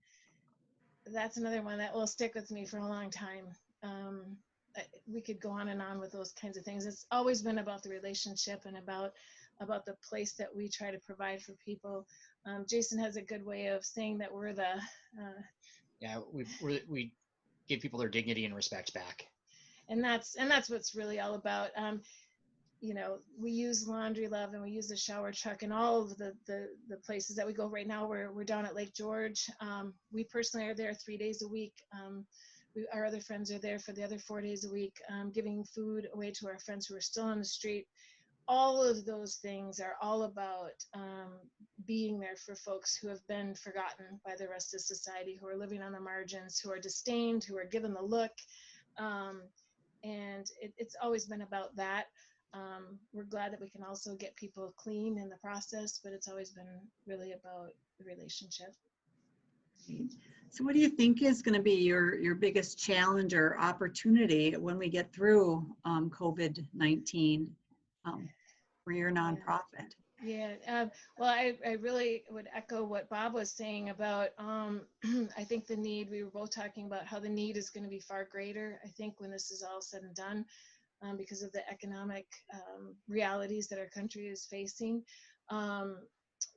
that's another one that will stick with me for a long time. We could go on and on with those kinds of things. It's always been about the relationship and about the place that we try to provide for people. Jason has a good way of saying that we're the yeah, we give people their dignity and respect back. And that's what's really all about. You know, we use Laundry Love and we use the shower truck and all of the places that we go. Right now we're down at Lake George. We personally are there 3 days a week. Our other friends are there for the other 4 days a week, giving food away to our friends who are still on the street. All of those things are all about being there for folks who have been forgotten by the rest of society, who are living on the margins, who are disdained, who are given the look. And it's always been about that. We're glad that we can also get people clean in the process, but it's always been really about the relationship. So what do you think is going to be your biggest challenge or opportunity when we get through COVID-19 for your nonprofit? Yeah, well, I really would echo what Bob was saying about, I think the need, we were both talking about how the need is going to be far greater, I think, when this is all said and done, because of the economic realities that our country is facing.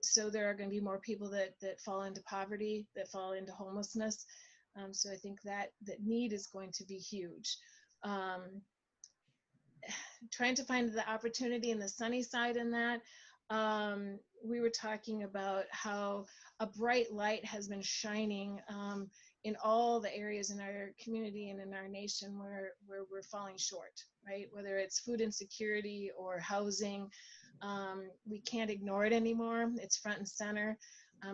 So there are going to be more people that fall into poverty, that fall into homelessness. So I think that need is going to be huge. Trying to find the opportunity and the sunny side in that. We were talking about how a bright light has been shining in all the areas in our community and in our nation where we're falling short, right? Whether it's food insecurity or housing, we can't ignore it anymore. It's front and center.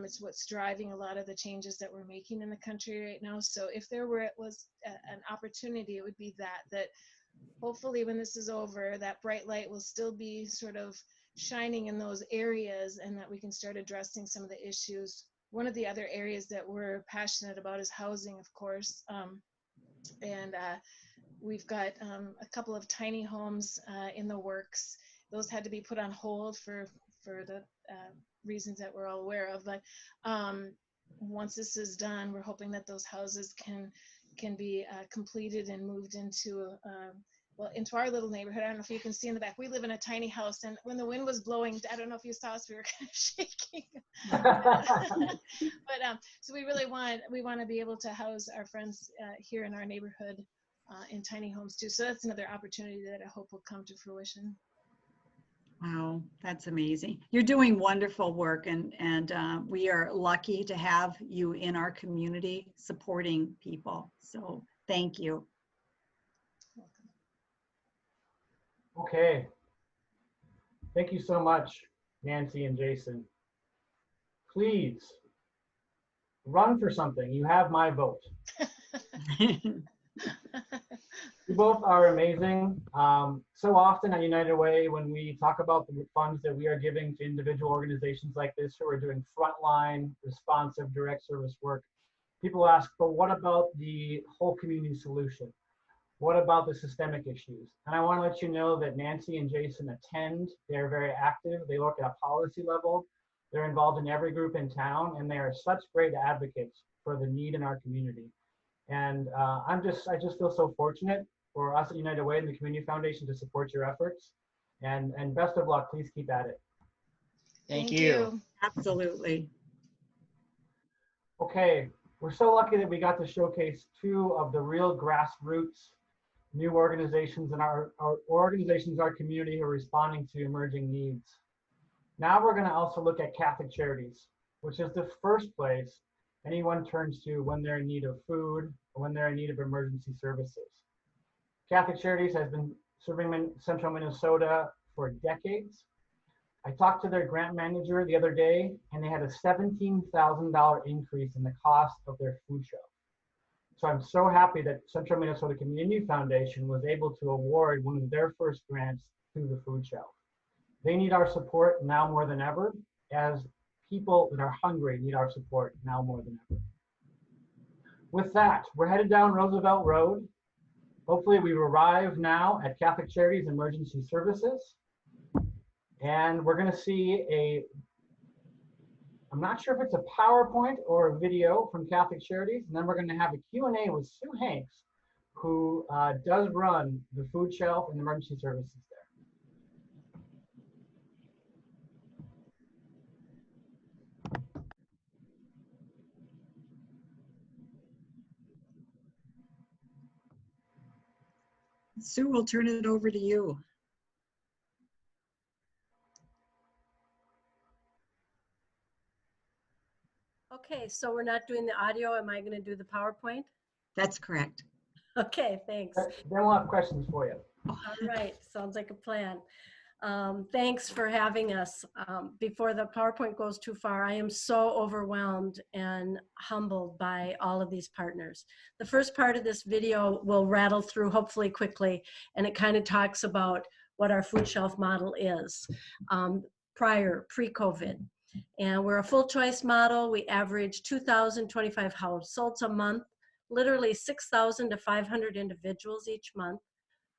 It's what's driving a lot of the changes that we're making in the country right now. So if there was an opportunity, it would be that hopefully when this is over, that bright light will still be sort of shining in those areas and that we can start addressing some of the issues. One of the other areas that we're passionate about is housing, of course. And we've got a couple of tiny homes in the works. Those had to be put on hold for the reasons that we're all aware of. But once this is done, we're hoping that those houses can be completed and moved into well, into our little neighborhood. I don't know if you can see in the back. We live in a tiny house, and when the wind was blowing, I don't know if you saw us, we were kind of shaking. But so we really want to be able to house our friends here in our neighborhood in tiny homes too. So that's another opportunity that I hope will come to fruition. Wow, that's amazing. You're doing wonderful work, and we are lucky to have you in our community supporting people. So thank you. Okay. Thank you so much, Nancy and Jason. Please run for something. You have my vote. You both are amazing. So often at United Way, when we talk about the funds that we are giving to individual organizations like this who are doing frontline, responsive, direct service work, people ask, but what about the whole community solution? What about the systemic issues? And I want to let you know that Nancy and Jason attend. They're very active. They look at a policy level. They're involved in every group in town, and they are such great advocates for the need in our community. And I just feel so fortunate for us at United Way and the Community Foundation to support your efforts. And best of luck. Please keep at it. Thank you. Absolutely. Okay, we're so lucky that we got to showcase two of the real grassroots new organizations in our community who are responding to emerging needs. Now we're going to also look at Catholic Charities, which is the first place anyone turns to when they're in need of food or when they're in need of emergency services. Catholic Charities has been serving central Minnesota for decades. I talked to their grant manager the other day, and they had a $17,000 increase in the cost of their food shelf. So I'm so happy that Central Minnesota Community Foundation was able to award one of their first grants to the food shelf. They need our support now more than ever, as people that are hungry need our support now more than ever. With that, we're headed down Roosevelt Road. Hopefully we've arrived now at Catholic Charities Emergency Services. And we're gonna see I'm not sure if it's a PowerPoint or a video from Catholic Charities, and then we're going to have a Q&A with Sue Hanks, who does run the food shelf and emergency services there. Sue, we'll turn it over to you. Okay, so we're not doing the audio. Am I going to do the PowerPoint? That's correct. Okay, thanks. Then we'll have questions for you. All right, sounds like a plan. Thanks for having us. Before the PowerPoint goes too far, I am so overwhelmed and humbled by all of these partners. The first part of this video will rattle through hopefully quickly, and it kind of talks about what our food shelf model is pre-COVID. And we're a full choice model. We average 2,025 households a month, literally 6,000 to 500 individuals each month.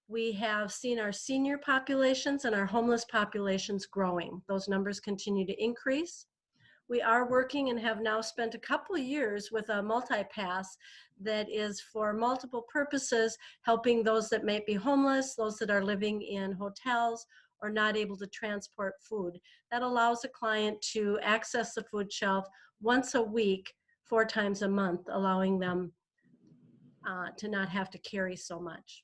We have seen our senior populations and our homeless populations growing. Those numbers continue to increase. We are working and have now spent a couple of years with a multi-pass that is for multiple purposes, helping those that may be homeless, those that are living in hotels, or not able to transport food. That allows a client to access the food shelf once a week, 4 times a month, allowing them to not have to carry so much.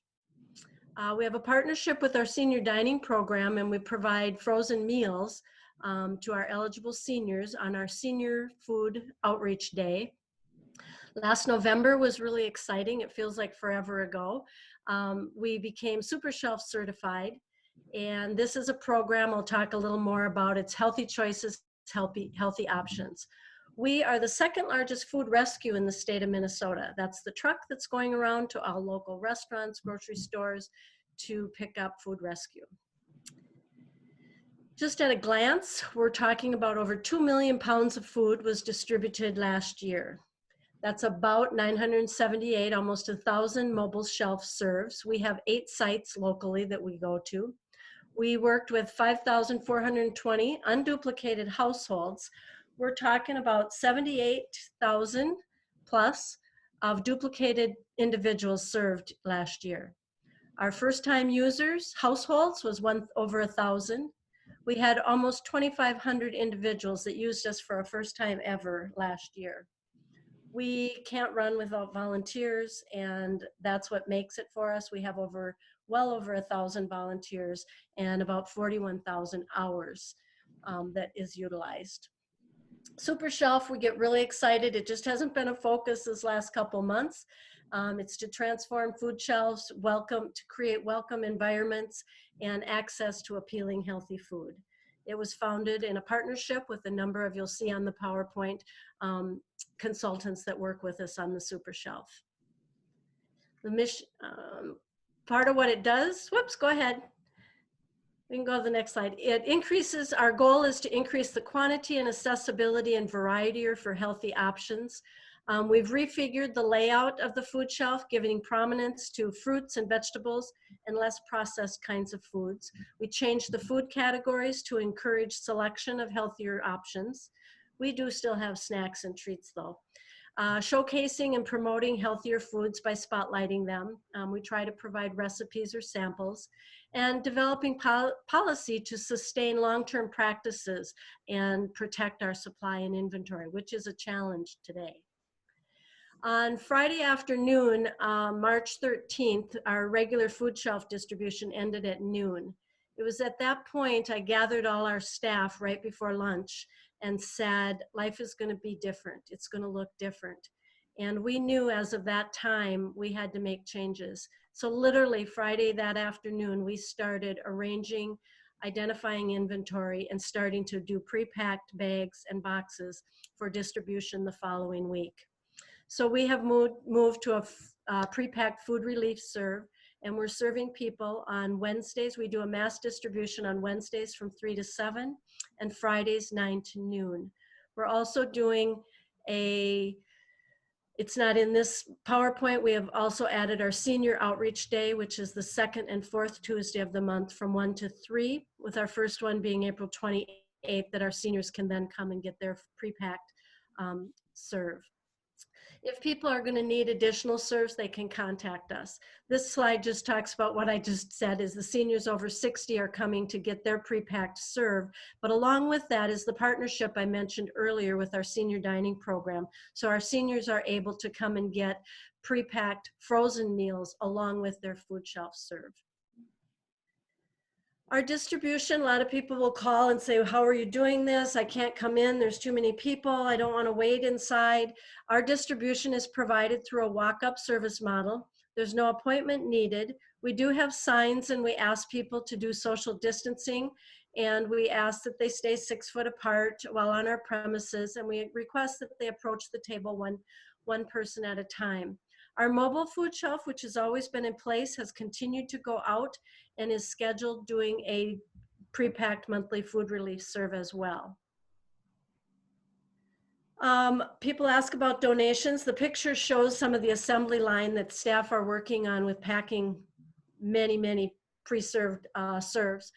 We have a partnership with our senior dining program, and we provide frozen meals to our eligible seniors on our Senior Food Outreach Day. Last November was really exciting. It feels like forever ago. We became Super Shelf certified. And this is a program I'll talk a little more about. It's Healthy Choices, Healthy Options. We are the second largest food rescue in the state of Minnesota. That's the truck that's going around to all local restaurants, grocery stores to pick up food rescue. Just at a glance, we're talking about over 2 million pounds of food was distributed last year. That's about 978, almost 1,000 mobile shelf serves. We have 8 sites locally that we go to. We worked with 5,420 unduplicated households we're talking about 78,000 plus of duplicated individuals served last year. Our first-time users, households, was over 1,000. We had almost 2,500 individuals that used us for a first time ever last year. We can't run without volunteers, and that's what makes it for us. We have well over 1,000 volunteers and about 41,000 hours that is utilized. Super Shelf, we get really excited. It just hasn't been a focus this last couple months. It's to transform food shelves, to create welcome environments and access to appealing, healthy food. It was founded in a partnership with a number of, you'll see on the PowerPoint, consultants that work with us on the Super Shelf. The mission, part of what it does, whoops, go ahead. We can go to the next slide. Our goal is to increase the quantity and accessibility and variety for healthy options. We've refigured the layout of the food shelf, giving prominence to fruits and vegetables and less processed kinds of foods. We changed the food categories to encourage selection of healthier options. We do still have snacks and treats though. Showcasing and promoting healthier foods by spotlighting them. We try to provide recipes or samples, and developing policy to sustain long-term practices and protect our supply and inventory, which is a challenge today. On Friday afternoon, March 13th, our regular food shelf distribution ended at noon. It was at that point I gathered all our staff right before lunch and said, life is going to be different. It's going to look different. And we knew as of that time, we had to make changes. So literally Friday that afternoon, we started arranging, identifying inventory, and starting to do pre-packed bags and boxes for distribution the following week. So we have moved to a pre-packed food relief serve, and we're serving people on Wednesdays. We do a mass distribution on Wednesdays from 3 to 7 and Fridays 9 to noon. We're also doing it's not in this PowerPoint, we have also added our senior outreach day, which is the second and fourth Tuesday of the month from 1 to 3, with our first one being April 28th, that our seniors can then come and get their pre-packed serve. If people are going to need additional serves, they can contact us. This slide just talks about what I just said, is the seniors over 60 are coming to get their pre-packed serve. But along with that is the partnership I mentioned earlier with our senior dining program. So our seniors are able to come and get pre-packed frozen meals along with their food shelf serve. Our distribution, a lot of people will call and say, how are you doing this? I can't come in, there's too many people, I don't want to wait inside. Our distribution is provided through a walk-up service model. There's no appointment needed. We do have signs, and we ask people to do social distancing, and we ask that they stay 6 foot apart while on our premises, and we request that they approach the table one person at a time. Our mobile food shelf, which has always been in place, has continued to go out and is scheduled doing a pre-packed monthly food relief serve as well. People ask about donations. The picture shows some of the assembly line that staff are working on with packing many pre-served serves.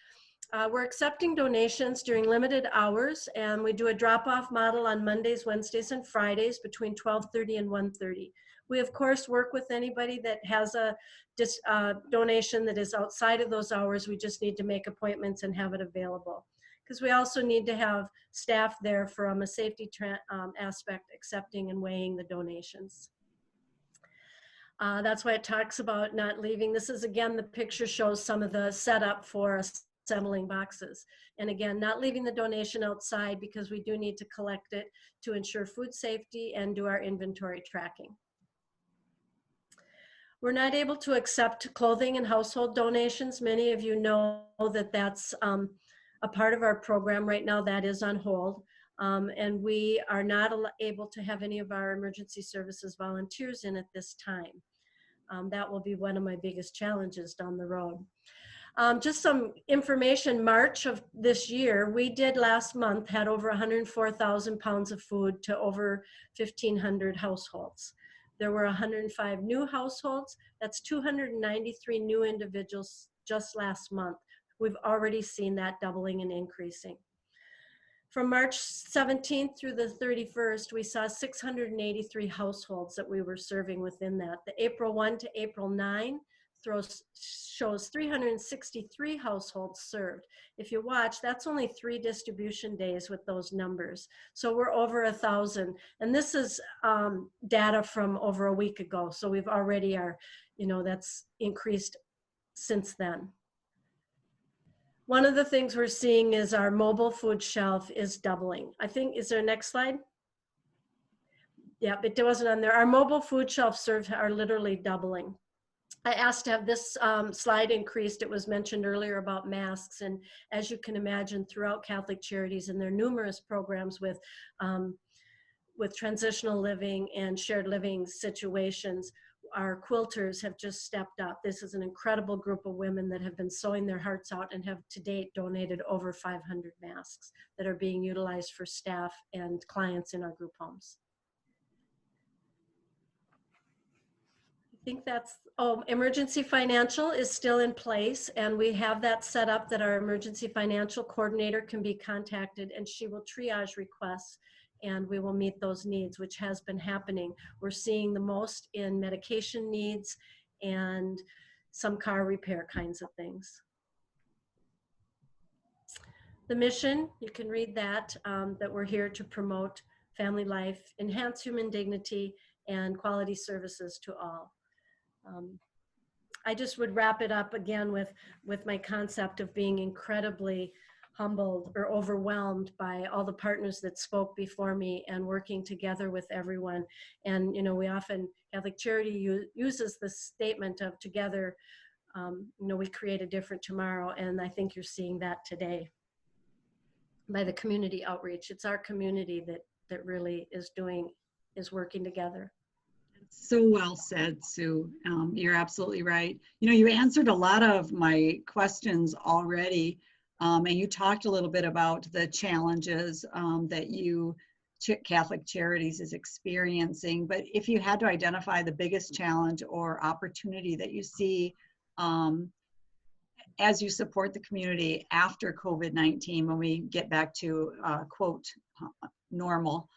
We're accepting donations during limited hours, and we do a drop-off model on Mondays, Wednesdays, and Fridays between 12:30 and 1:30. We, of course, work with anybody that has a donation that is outside of those hours. We just need to make appointments and have it available, because we also need to have staff there from a safety aspect, accepting and weighing the donations. That's why it talks about not leaving. This is, again, the picture shows some of the setup for assembling boxes. And again, not leaving the donation outside, because we do need to collect it to ensure food safety and do our inventory tracking. We're not able to accept clothing and household donations. Many of you know that that's a part of our program right now. That is on hold. And we are not able to have any of our emergency services volunteers in at this time. That will be one of my biggest challenges down the road. Just some information, March of this year, we did last month, had over 104,000 pounds of food to over 1,500 households. There were 105 new households. That's 293 new individuals just last month. We've already seen that doubling and increasing. From March 17th through the 31st, we saw 683 households that we were serving within that. The April 1 to April 9 shows 363 households served. If you watch, that's only 3 distribution days with those numbers. So we're over 1,000. And this is data from over a week ago. So we've already that's increased since then. One of the things we're seeing is our mobile food shelf is doubling. I think, is there a next slide? Yeah, it wasn't on there. Our mobile food shelf serves are literally doubling. I asked to have this slide increased. It was mentioned earlier about masks. And as you can imagine, throughout Catholic Charities and their numerous programs with transitional living and shared living situations, our quilters have just stepped up. This is an incredible group of women that have been sewing their hearts out and have to date donated over 500 masks that are being utilized for staff and clients in our group homes. I think that's, emergency financial is still in place, and we have that set up that our emergency financial coordinator can be contacted, and she will triage requests and we will meet those needs, which has been happening. We're seeing the most in medication needs and some car repair kinds of things. The mission, you can read that, that we're here to promote family life, enhance human dignity, and quality services to all. I just would wrap it up again with my concept of being incredibly humbled or overwhelmed by all the partners that spoke before me and working together with everyone. And, we often, Catholic Charity uses the statement of together, we create a different tomorrow. And I think you're seeing that today by the community outreach. It's our community that really is working together. So well said, Sue. You're absolutely right. You answered a lot of my questions already. And you talked a little bit about the challenges that Catholic Charities is experiencing. But if you had to identify the biggest challenge or opportunity that you see as you support the community after COVID-19, when we get back to quote normal,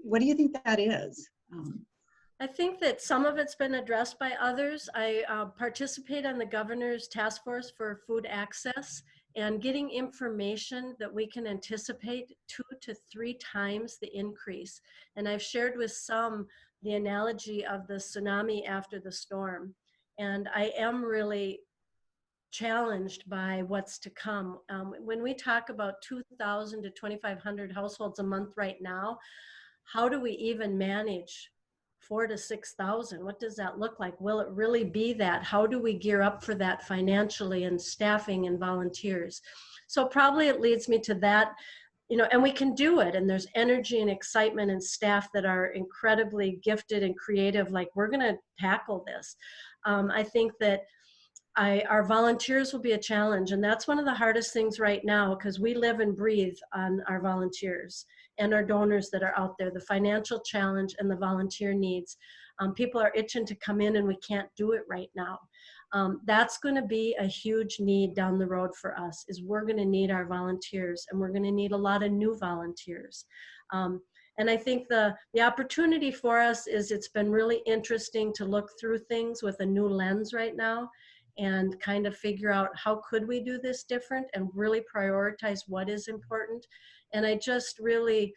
what do you think that is? I think that some of it's been addressed by others. I participate on the governor's task force for food access, and getting information that we can anticipate 2 to 3 times the increase. And I've shared with some the analogy of the tsunami after the storm. And I am really challenged by what's to come. When we talk about 2,000 to 2,500 households a month right now, how do we even manage 4,000 to 6,000? What does that look like? Will it really be that? How do we gear up for that financially, and staffing and volunteers? So probably it leads me to that, and we can do it. And there's energy and excitement and staff that are incredibly gifted and creative. Like, we're going to tackle this. I think that our volunteers will be a challenge. And that's one of the hardest things right now, because we live and breathe on our volunteers and our donors that are out there, the financial challenge and the volunteer needs. People are itching to come in and we can't do it right now. That's going to be a huge need down the road for us, is we're going to need our volunteers, and we're going to need a lot of new volunteers. And I think the opportunity for us is, it's been really interesting to look through things with a new lens right now and kind of figure out how could we do this different and really prioritize what is important. And I just really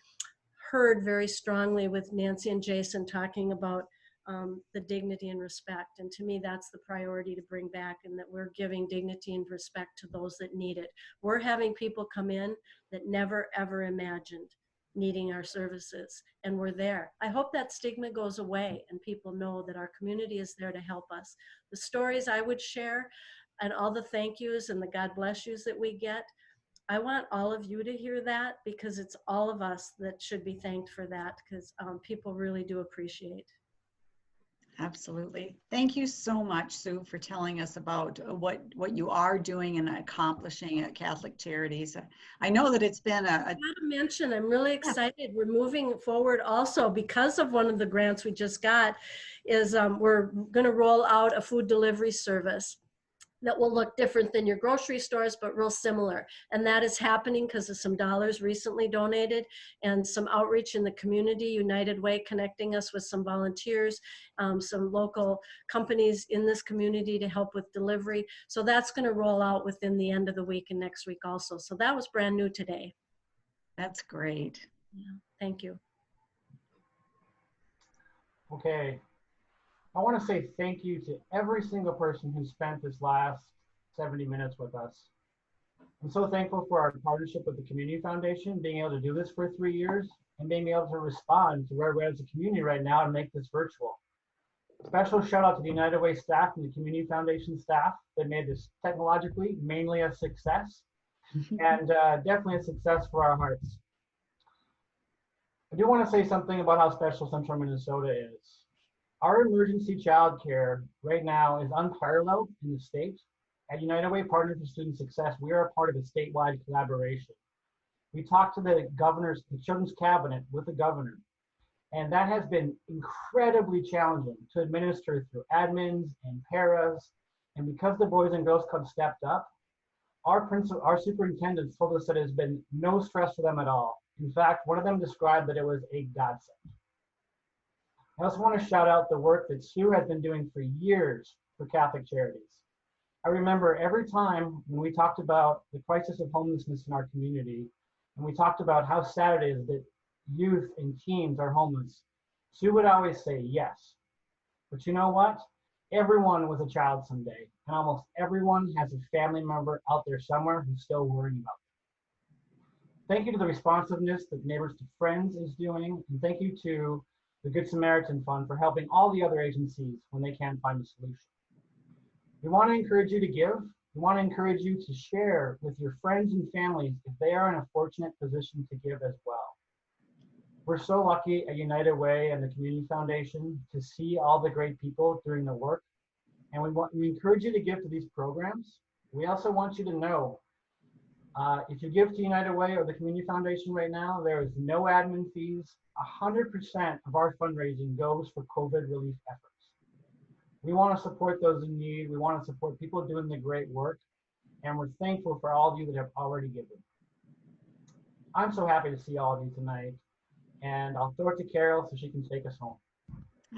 heard very strongly with Nancy and Jason talking about the dignity and respect. And to me, that's the priority to bring back, and that we're giving dignity and respect to those that need it. We're having people come in that never, ever imagined needing our services, and we're there. I hope that stigma goes away and people know that our community is there to help us. The stories I would share and all the thank yous and the God bless yous that we get, I want all of you to hear that, because it's all of us that should be thanked for that, because people really do appreciate. Absolutely. Thank you so much, Sue, for telling us about what you are doing and accomplishing at Catholic Charities. I know that it's been I want to mention, I'm really excited. We're moving forward also because of one of the grants we just got, is we're going to roll out a food delivery service. that will look different than your grocery stores, but real similar. And that is happening because of some dollars recently donated and some outreach in the community, United Way connecting us with some volunteers, some local companies in this community to help with delivery. So that's going to roll out within the end of the week and next week also. So that was brand new today. That's great. Yeah, thank you. Okay. I want to say thank you to every single person who spent this last 70 minutes with us. I'm so thankful for our partnership with the Community Foundation, being able to do this for 3 years and being able to respond to where we're as a community right now and make this virtual. Special shout out to the United Way staff and the Community Foundation staff that made this technologically mainly a success and definitely a success for our hearts. I do want to say something about how special Central Minnesota is. Our emergency childcare right now is unparalleled in the state. At United Way Partners for Student Success, we are a part of a statewide collaboration. We talked to the children's cabinet with the governor, and that has been incredibly challenging to administer through admins and paras. And because the Boys and Girls Club stepped up, our superintendents told us that it has been no stress for them at all. In fact, one of them described that it was a godsend. I also want to shout out the work that Sue has been doing for years for Catholic Charities. I remember every time when we talked about the crisis of homelessness in our community, and we talked about how sad it is that youth and teens are homeless, Sue would always say yes. But you know what? Everyone was a child someday, and almost everyone has a family member out there somewhere who's still worrying about them. Thank you to the responsiveness that Neighbors to Friends is doing, and thank you to the Good Samaritan Fund for helping all the other agencies when they can't find a solution. We want to encourage you to give. We want to encourage you to share with your friends and families if they are in a fortunate position to give as well. We're so lucky at United Way and the Community Foundation to see all the great people doing the work. And we encourage you to give to these programs. We also want you to know, if you give to United Way or the Community Foundation right now, there is no admin fees. 100% of our fundraising goes for COVID relief efforts. We want to support those in need. We want to support people doing the great work. And we're thankful for all of you that have already given. I'm so happy to see all of you tonight. And I'll throw it to Carol so she can take us home.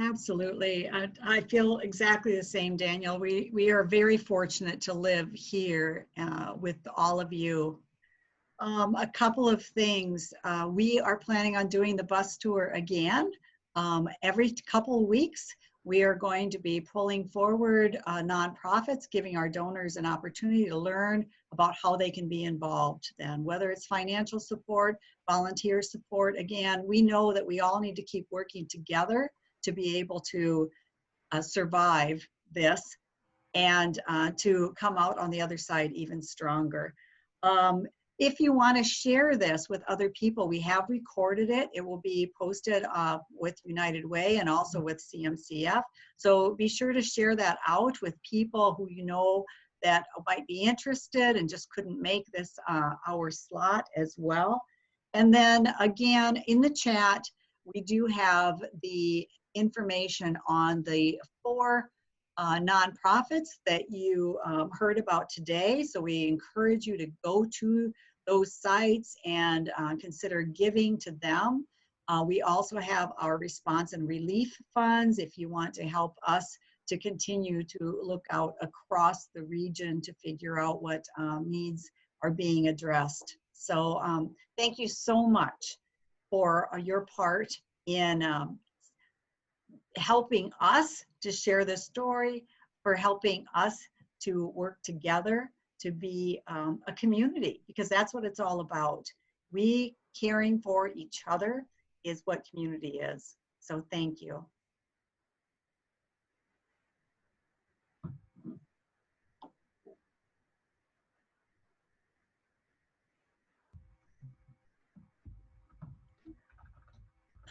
Absolutely. I feel exactly the same, Daniel. We are very fortunate to live here with all of you. A couple of things. We are planning on doing the bus tour again. Every couple of weeks, we are going to be pulling forward nonprofits, giving our donors an opportunity to learn about how they can be involved then, whether it's financial support, volunteer support. Again, we know that we all need to keep working together to be able to survive this and to come out on the other side even stronger. If you want to share this with other people, we have recorded it. It will be posted with United Way and also with CMCF. So be sure to share that out with people who you know that might be interested and just couldn't make this hour slot as well. And then again, in the chat, we do have the information on the 4 nonprofits that you heard about today. So we encourage you to go to those sites and consider giving to them. We also have our response and relief funds if you want to help us to continue to look out across the region to figure out what needs are being addressed. So thank you so much for your part in helping us to share this story, for helping us to work together to be a community, because that's what it's all about. We caring for each other is what community is. So thank you.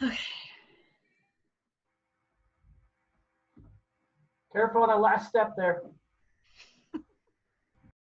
Okay. Careful on that last step there.